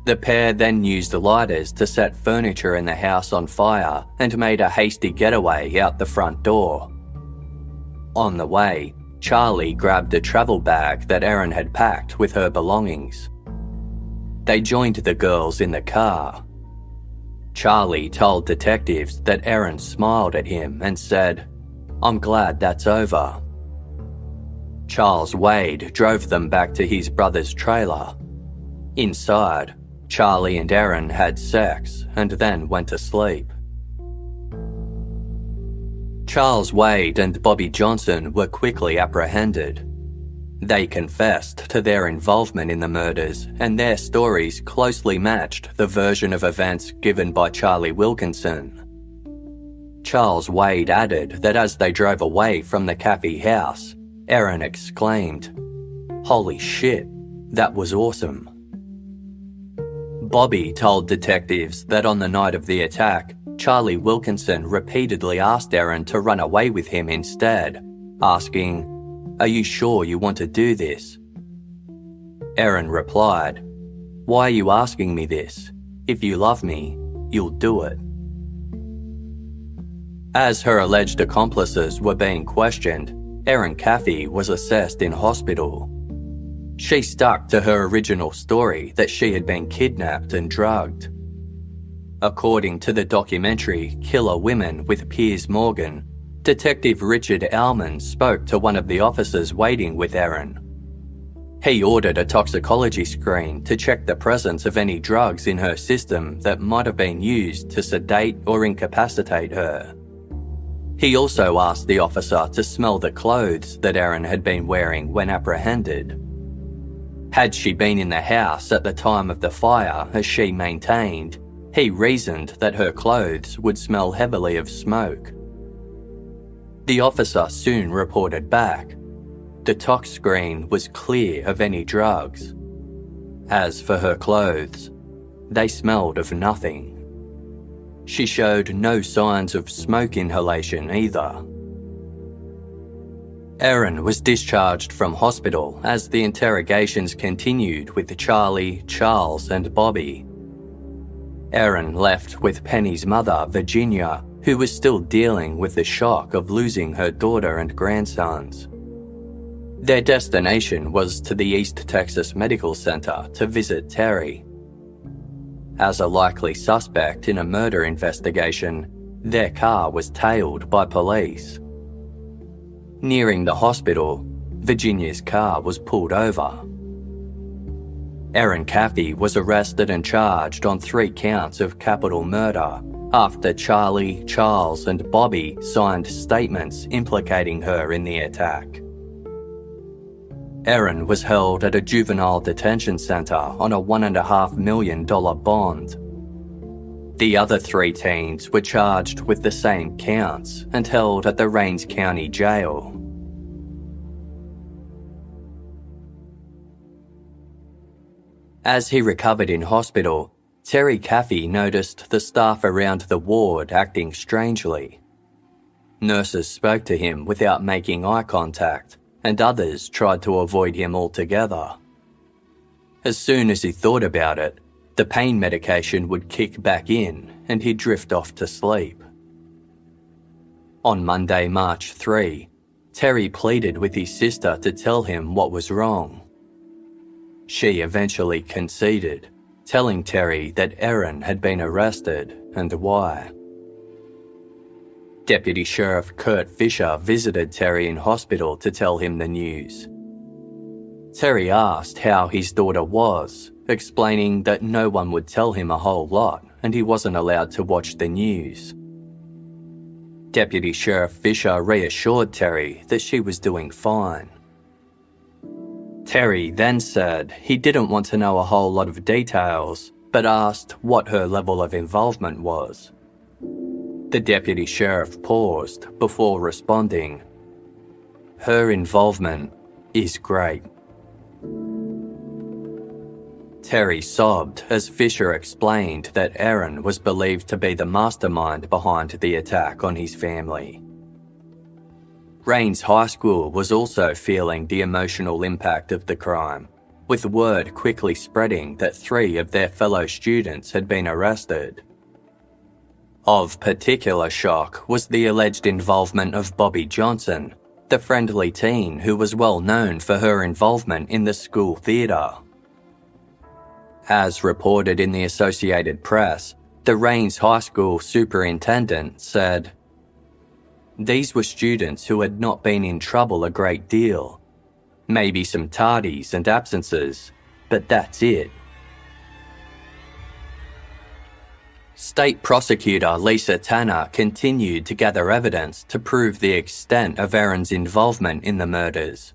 Speaker 1: The pair then used lighters to set furniture in the house on fire and made a hasty getaway out the front door. On the way, Charlie grabbed a travel bag that Erin had packed with her belongings. They joined the girls in the car. Charlie told detectives that Erin smiled at him and said, "I'm glad that's over." Charles Wade drove them back to his brother's trailer. Inside, Charlie and Erin had sex and then went to sleep. Charles Wade and Bobby Johnson were quickly apprehended. They confessed to their involvement in the murders, and their stories closely matched the version of events given by Charlie Wilkinson. Charles Wade added that as they drove away from the Caffey house, Erin exclaimed, "Holy shit, that was awesome." Bobby told detectives that on the night of the attack, Charlie Wilkinson repeatedly asked Erin to run away with him instead, asking, "Are you sure you want to do this?" Erin replied, "Why are you asking me this? If you love me, you'll do it." As her alleged accomplices were being questioned, Erin Caffey was assessed in hospital. She stuck to her original story that she had been kidnapped and drugged. According to the documentary Killer Women with Piers Morgan, Detective Richard Allman spoke to one of the officers waiting with Erin. He ordered a toxicology screen to check the presence of any drugs in her system that might have been used to sedate or incapacitate her. He also asked the officer to smell the clothes that Erin had been wearing when apprehended. Had she been in the house at the time of the fire, as she maintained, he reasoned that her clothes would smell heavily of smoke. The officer soon reported back. The tox screen was clear of any drugs. As for her clothes, they smelled of nothing. She showed no signs of smoke inhalation either. Erin was discharged from hospital as the interrogations continued with Charlie, Charles and Bobby. Erin left with Penny's mother, Virginia, who was still dealing with the shock of losing her daughter and grandsons. Their destination was to the East Texas Medical Center to visit Terry. As a likely suspect in a murder investigation, their car was tailed by police. Nearing the hospital, Virginia's car was pulled over. Erin Caffey was arrested and charged on 3 counts of capital murder after Charlie, Charles and Bobby signed statements implicating her in the attack. Erin was held at a juvenile detention centre on a $1.5 million bond. The other 3 teens were charged with the same counts and held at the Rains County Jail. As he recovered in hospital, Terry Caffey noticed the staff around the ward acting strangely. Nurses spoke to him without making eye contact, and others tried to avoid him altogether. As soon as he thought about it, the pain medication would kick back in and he'd drift off to sleep. On Monday, March 3, Terry pleaded with his sister to tell him what was wrong. She eventually conceded, telling Terry that Erin had been arrested and why. Deputy Sheriff Kurt Fisher visited Terry in hospital to tell him the news. Terry asked how his daughter was, explaining that no one would tell him a whole lot and he wasn't allowed to watch the news. Deputy Sheriff Fisher reassured Terry that she was doing fine. Terry then said he didn't want to know a whole lot of details, but asked what her level of involvement was. The deputy sheriff paused before responding, "Her involvement is great." Terry sobbed as Fisher explained that Aaron was believed to be the mastermind behind the attack on his family. Rains High School was also feeling the emotional impact of the crime, with word quickly spreading that 3 of their fellow students had been arrested. Of particular shock was the alleged involvement of Bobby Johnson, the friendly teen who was well known for her involvement in the school theatre. As reported in the Associated Press, the Rains High School superintendent said, "These were students who had not been in trouble a great deal. Maybe some tardies and absences, but that's it." State Prosecutor Lisa Tanner continued to gather evidence to prove the extent of Aaron's involvement in the murders.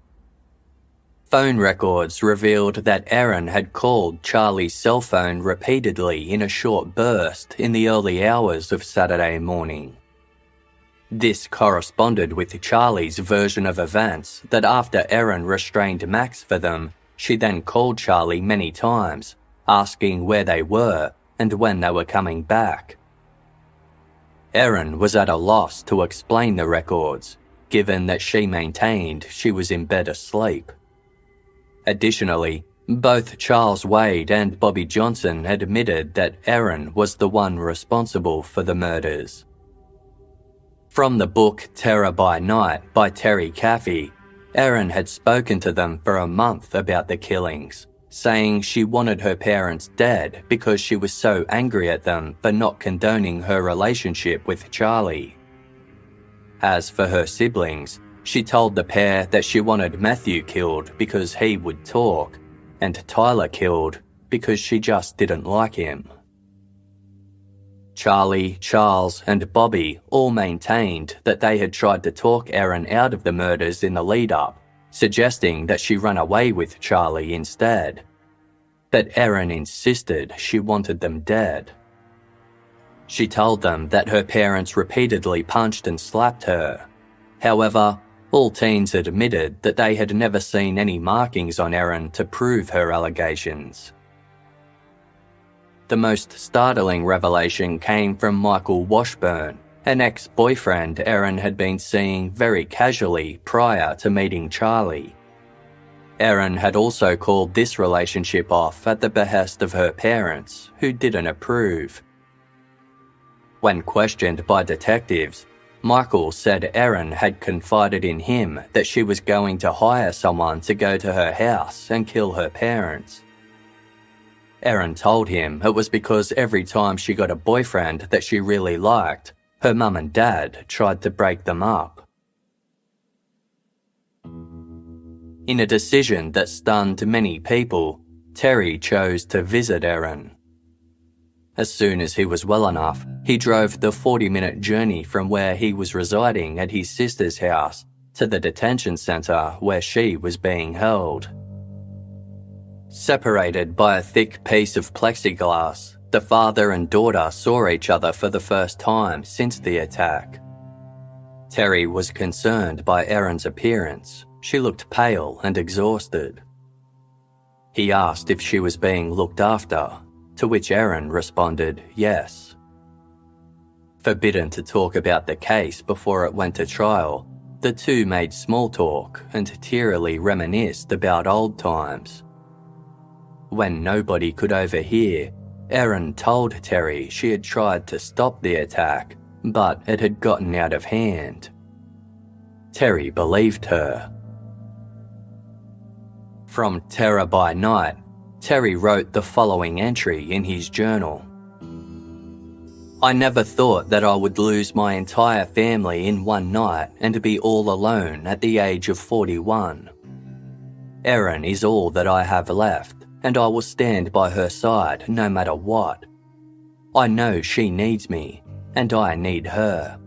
Speaker 1: Phone records revealed that Aaron had called Charlie's cell phone repeatedly in a short burst in the early hours of Saturday morning. This corresponded with Charlie's version of events that after Aaron restrained Max for them, she then called Charlie many times, asking where they were and when they were coming back. Aaron was at a loss to explain the records, given that she maintained she was in bed asleep. Additionally, both Charles Wade and Bobby Johnson admitted that Aaron was the one responsible for the murders. From the book Terror by Night by Terry Caffey, Aaron had spoken to them for a month about the killings, saying she wanted her parents dead because she was so angry at them for not condoning her relationship with Charlie. As for her siblings, she told the pair that she wanted Matthew killed because he would talk, and Tyler killed because she just didn't like him. Charlie, Charles, and Bobby all maintained that they had tried to talk Aaron out of the murders in the lead-up, suggesting that she run away with Charlie instead. But Aaron insisted she wanted them dead. She told them that her parents repeatedly punched and slapped her. However, all teens admitted that they had never seen any markings on Aaron to prove her allegations. The most startling revelation came from Michael Washburn, an ex-boyfriend Aaron had been seeing very casually prior to meeting Charlie. Aaron had also called this relationship off at the behest of her parents, who didn't approve. When questioned by detectives, Michael said Aaron had confided in him that she was going to hire someone to go to her house and kill her parents. Aaron told him it was because every time she got a boyfriend that she really liked, her mum and dad tried to break them up. In a decision that stunned many people, Terry chose to visit Aaron. As soon as he was well enough, he drove the 40-minute journey from where he was residing at his sister's house to the detention centre where she was being held. Separated by a thick piece of plexiglass, the father and daughter saw each other for the first time since the attack. Terry was concerned by Aaron's appearance. She looked pale and exhausted. He asked if she was being looked after, to which Aaron responded yes. Forbidden to talk about the case before it went to trial, the two made small talk and tearily reminisced about old times. When nobody could overhear, Aaron told Terry she had tried to stop the attack, but it had gotten out of hand. Terry believed her. From Terror by Night, Terry wrote the following entry in his journal. I never thought that I would lose my entire family in one night and be all alone at the age of 41. Erin is all that I have left, and I will stand by her side no matter what. I know she needs me, and I need her.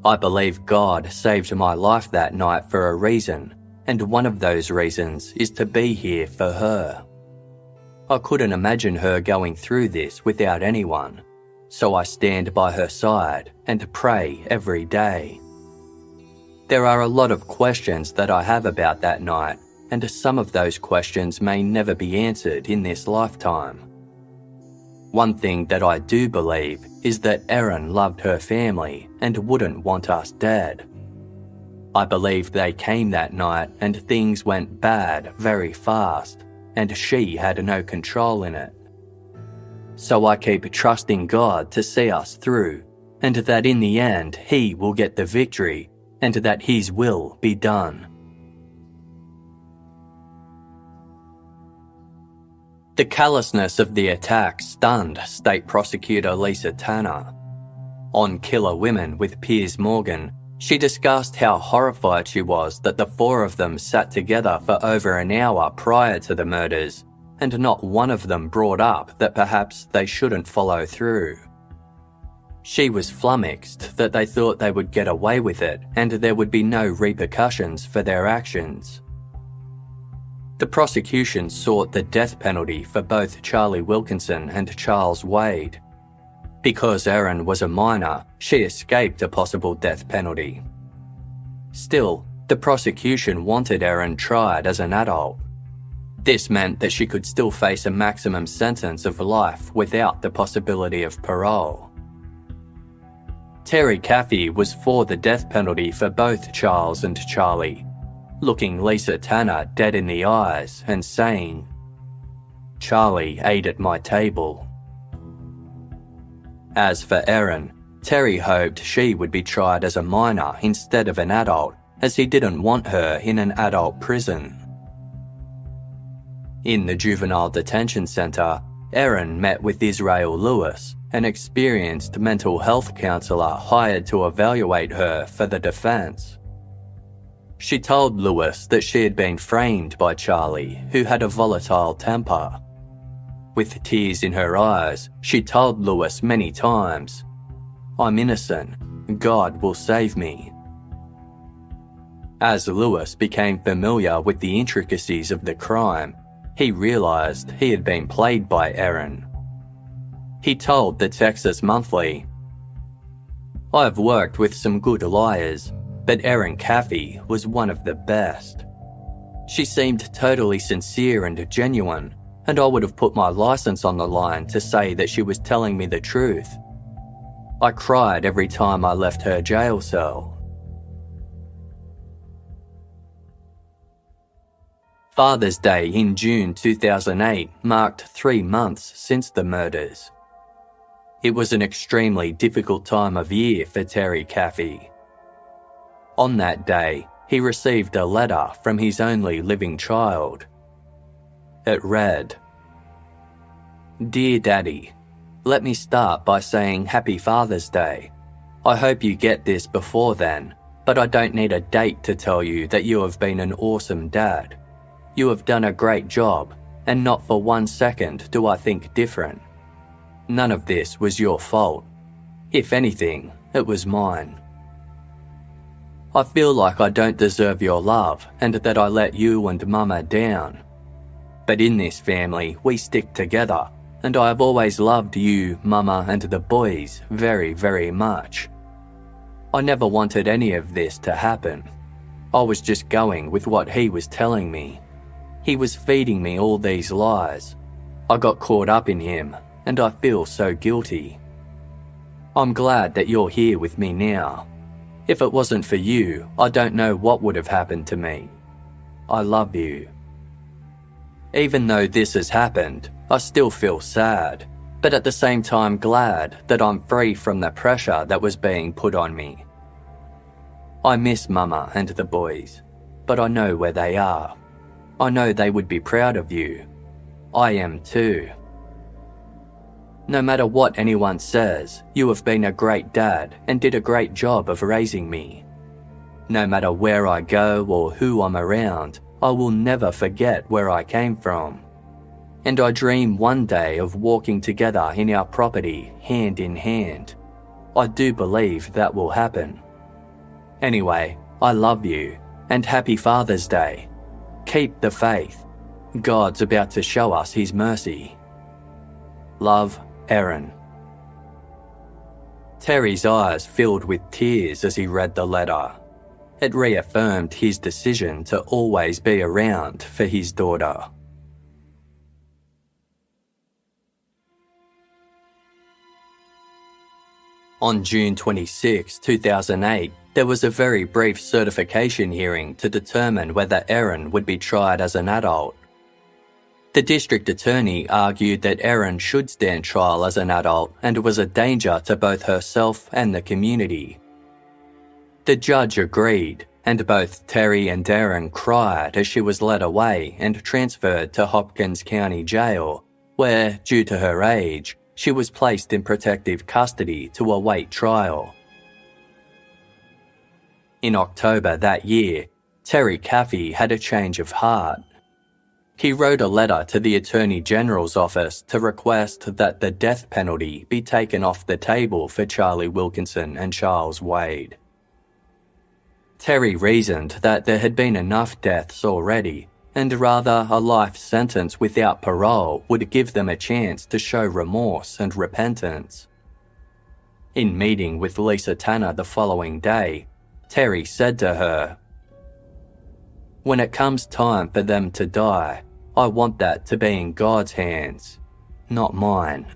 Speaker 1: I believe God saved my life that night for a reason, and one of those reasons is to be here for her. I couldn't imagine her going through this without anyone, so I stand by her side and pray every day. There are a lot of questions that I have about that night, and some of those questions may never be answered in this lifetime. One thing that I do believe is that Erin loved her family and wouldn't want us dead. I believe they came that night and things went bad very fast, and she had no control in it. So I keep trusting God to see us through, and that in the end He will get the victory, and that His will be done. The callousness of the attack stunned State Prosecutor Lisa Tanner. On Killer Women with Piers Morgan, she discussed how horrified she was that the four of them sat together for over an hour prior to the murders, and not one of them brought up that perhaps they shouldn't follow through. She was flummoxed that they thought they would get away with it and there would be no repercussions for their actions. The prosecution sought the death penalty for both Charlie Wilkinson and Charles Wade. Because Erin was a minor, she escaped a possible death penalty. Still, the prosecution wanted Erin tried as an adult. This meant that she could still face a maximum sentence of life without the possibility of parole. Terry Caffey was for the death penalty for both Charles and Charlie, looking Lisa Tanner dead in the eyes and saying, "Charlie ate at my table." As for Erin, Terry hoped she would be tried as a minor instead of an adult, as he didn't want her in an adult prison. In the juvenile detention centre, Erin met with Israel Lewis, an experienced mental health counsellor hired to evaluate her for the defence. She told Lewis that she had been framed by Charlie, who had a volatile temper. With tears in her eyes, she told Lewis many times, "I'm innocent. God will save me." As Lewis became familiar with the intricacies of the crime, he realised he had been played by Erin. He told the Texas Monthly, "I've worked with some good liars, but Erin Caffey was one of the best. She seemed totally sincere and genuine, and I would have put my licence on the line to say that she was telling me the truth. I cried every time I left her jail cell." Father's Day in June 2008 marked 3 months since the murders. It was an extremely difficult time of year for Terry Caffey. On that day, he received a letter from his only living child. It read, "Dear Daddy, let me start by saying Happy Father's Day. I hope you get this before then, but I don't need a date to tell you that you have been an awesome dad. You have done a great job, and not for 1 second do I think different. None of this was your fault. If anything, it was mine. I feel like I don't deserve your love and that I let you and Mama down. But in this family, we stick together, and I have always loved you, Mama, and the boys very, very much. I never wanted any of this to happen. I was just going with what he was telling me. He was feeding me all these lies. I got caught up in him, and I feel so guilty. I'm glad that you're here with me now. If it wasn't for you, I don't know what would have happened to me. I love you. Even though this has happened, I still feel sad, but at the same time glad that I'm free from the pressure that was being put on me. I miss Mama and the boys, but I know where they are. I know they would be proud of you. I am too. No matter what anyone says, you have been a great dad and did a great job of raising me. No matter where I go or who I'm around, I will never forget where I came from. And I dream one day of walking together in our property hand in hand. I do believe that will happen. Anyway, I love you, and Happy Father's Day. Keep the faith. God's about to show us His mercy. Love, Erin." Terry's eyes filled with tears as he read the letter. It reaffirmed his decision to always be around for his daughter. On June 26, 2008, there was a very brief certification hearing to determine whether Erin would be tried as an adult. The district attorney argued that Erin should stand trial as an adult and was a danger to both herself and the community. The judge agreed, and both Terry and Erin cried as she was led away and transferred to Hopkins County Jail, where, due to her age, she was placed in protective custody to await trial. In October that year, Terry Caffey had a change of heart. He wrote a letter to the Attorney General's office to request that the death penalty be taken off the table for Charlie Wilkinson and Charles Wade. Terry reasoned that there had been enough deaths already, and rather a life sentence without parole would give them a chance to show remorse and repentance. In meeting with Lisa Tanner the following day, Terry said to her, "When it comes time for them to die, I want that to be in God's hands, not mine."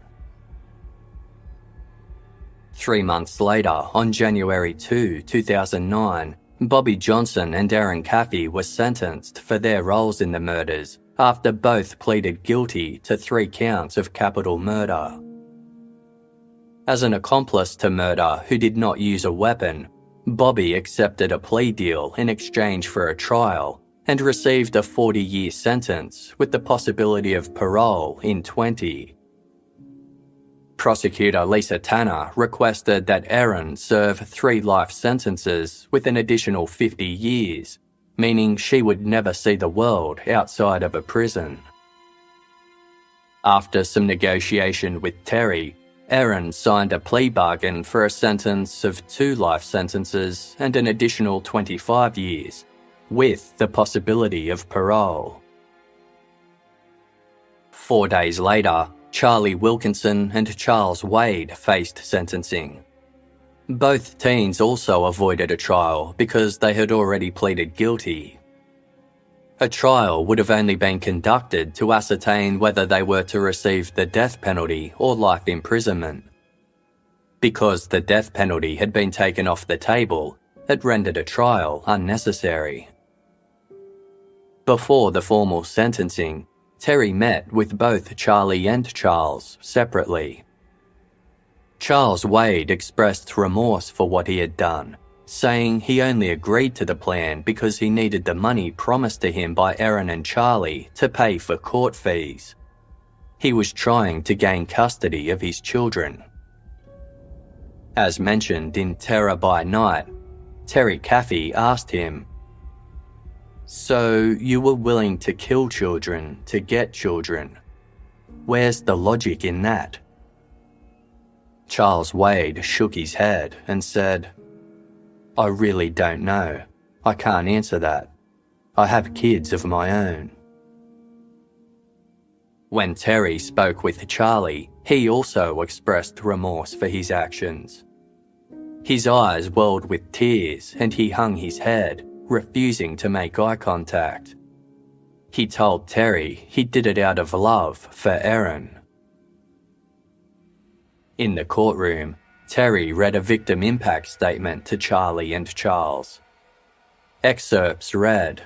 Speaker 1: 3 months later, on January 2, 2009, Bobby Johnson and Erin Caffey were sentenced for their roles in the murders after both pleaded guilty to 3 counts of capital murder. As an accomplice to murder who did not use a weapon, Bobby accepted a plea deal in exchange for a trial and received a 40-year sentence with the possibility of parole in 20. Prosecutor Lisa Tanner requested that Erin serve 3 life sentences with an additional 50 years, meaning she would never see the world outside of a prison. After some negotiation with Terry, Erin signed a plea bargain for a sentence of 2 life sentences and an additional 25 years, with the possibility of parole. 4 days later, Charlie Wilkinson and Charles Wade faced sentencing. Both teens also avoided a trial because they had already pleaded guilty. A trial would have only been conducted to ascertain whether they were to receive the death penalty or life imprisonment. Because the death penalty had been taken off the table, it rendered a trial unnecessary. Before the formal sentencing, Terry met with both Charlie and Charles separately. Charles Wade expressed remorse for what he had done, saying he only agreed to the plan because he needed the money promised to him by Erin and Charlie to pay for court fees. He was trying to gain custody of his children. As mentioned in Terror by Night, Terry Caffey asked him, "So you were willing to kill children to get children? Where's the logic in that?" Charles Wade shook his head and said, "I really don't know. I can't answer that. I have kids of my own." When Terry spoke with Charlie, he also expressed remorse for his actions. His eyes welled with tears and he hung his head, refusing to make eye contact. He told Terry he did it out of love for Erin. In the courtroom, Terry read a victim impact statement to Charlie and Charles. Excerpts read,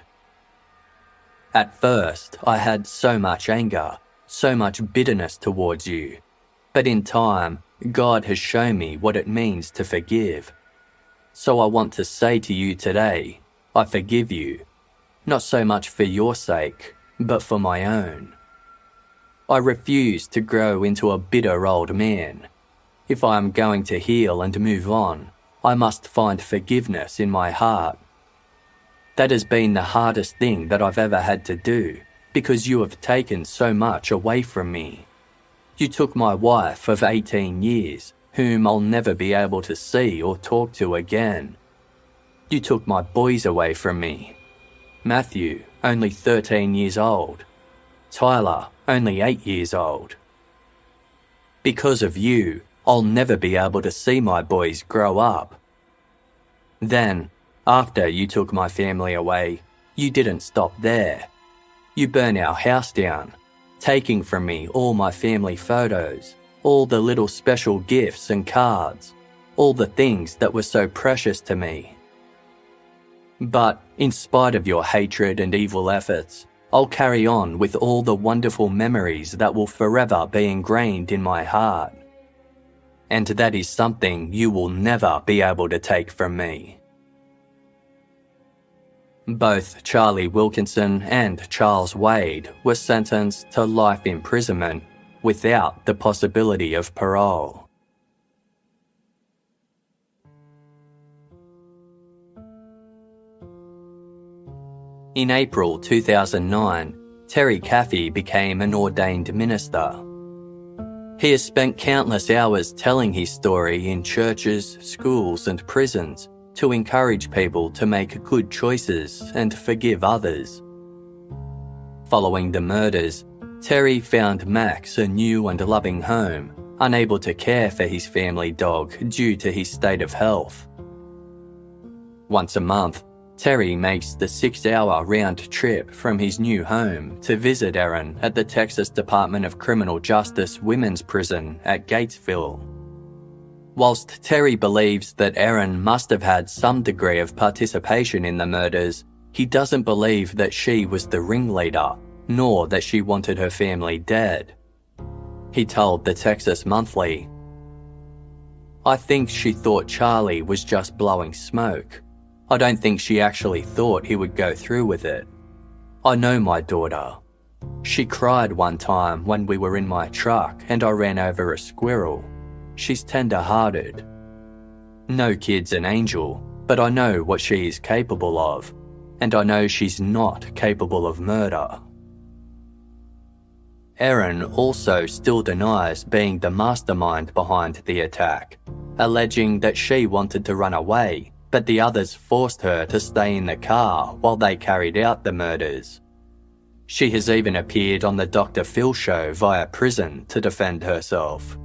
Speaker 1: "At first, I had so much anger, so much bitterness towards you, but in time, God has shown me what it means to forgive. So I want to say to you today, I forgive you, not so much for your sake, but for my own. I refuse to grow into a bitter old man. If I am going to heal and move on, I must find forgiveness in my heart. That has been the hardest thing that I've ever had to do, because you have taken so much away from me. You took my wife of 18 years, whom I'll never be able to see or talk to again. You took my boys away from me. Matthew, only 13 years old. Tyler, only 8 years old. Because of you, I'll never be able to see my boys grow up. Then, After you took my family away, you didn't stop there. You burned our house down, taking from me all my family photos, all the little special gifts and cards, all the things that were so precious to me. But in spite of your hatred and evil efforts, I'll carry on with all the wonderful memories that will forever be ingrained in my heart. And that is something you will never be able to take from me. Both Charlie Wilkinson and Charles Wade were sentenced to life imprisonment without the possibility of parole. In April 2009, Terry Caffey became an ordained minister. He has spent countless hours telling his story in churches, schools and prisons to encourage people to make good choices and forgive others. Following the murders, Terry found Max a new and loving home, unable to care for his family dog due to his state of health. Once a month, Terry makes the 6-hour round trip from his new home to visit Erin at the Texas Department of Criminal Justice Women's Prison at Gatesville. Whilst Terry believes that Erin must have had some degree of participation in the murders, he doesn't believe that she was the ringleader, nor that she wanted her family dead. He told the Texas Monthly, "I think she thought Charlie was just blowing smoke. I don't think she actually thought he would go through with it. I know my daughter. She cried one time when we were in my truck and I ran over a squirrel. She's tender-hearted. No kid's an angel, but I know what she is capable of, and I know she's not capable of murder." Erin also still denies being the mastermind behind the attack, alleging that she wanted to run away, but the others forced her to stay in the car while they carried out the murders. She has even appeared on the Dr. Phil show via prison to defend herself.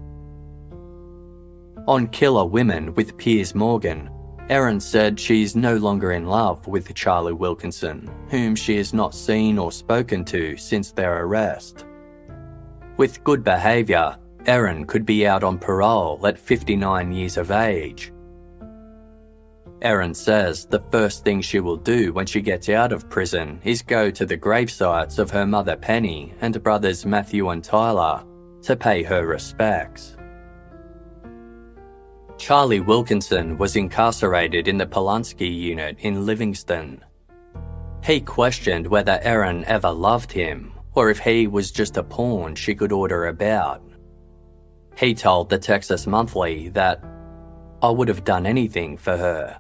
Speaker 1: On Killer Women with Piers Morgan, Erin said she's no longer in love with Charlie Wilkinson, whom she has not seen or spoken to since their arrest. With good behaviour, Erin could be out on parole at 59 years of age. Erin says the first thing she will do when she gets out of prison is go to the gravesites of her mother Penny and brothers Matthew and Tyler to pay her respects. Charlie Wilkinson was incarcerated in the Pulaski unit in Livingston. He questioned whether Erin ever loved him or if he was just a pawn she could order about. He told the Texas Monthly that, "I would have done anything for her.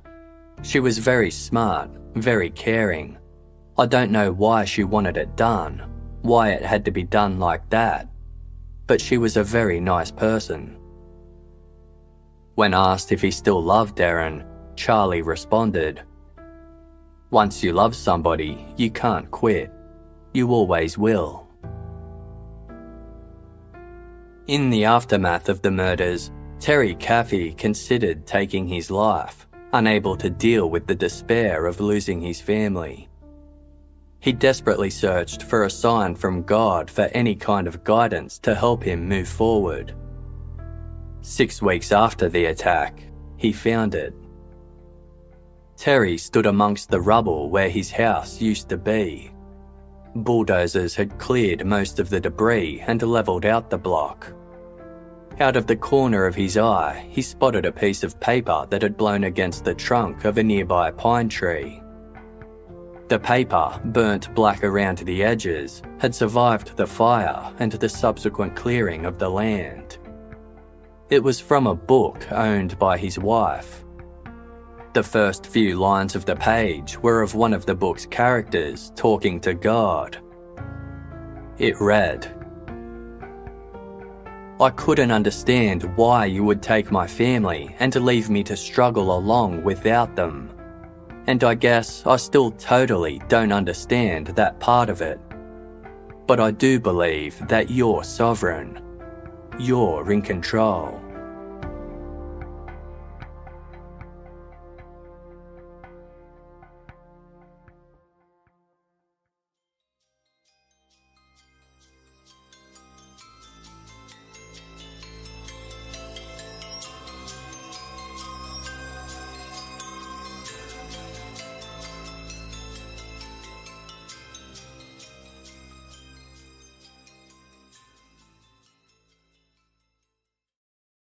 Speaker 1: She was very smart, very caring. I don't know why she wanted it done, why it had to be done like that, but she was a very nice person." When asked if he still loved Erin, Charlie responded, "Once you love somebody, you can't quit. You always will." In the aftermath of the murders, Terry Caffey considered taking his life, unable to deal with the despair of losing his family. He desperately searched for a sign from God for any kind of guidance to help him move forward. 6 weeks after the attack, he found it. Terry stood amongst the rubble where his house used to be. Bulldozers had cleared most of the debris and levelled out the block. Out of the corner of his eye, he spotted a piece of paper that had blown against the trunk of a nearby pine tree. The paper, burnt black around the edges, had survived the fire and the subsequent clearing of the land. It was from a book owned by his wife. The first few lines of the page were of one of the book's characters talking to God. It read, "I couldn't understand why you would take my family and leave me to struggle along without them. And I guess I still totally don't understand that part of it. But I do believe that you're sovereign. You're in control."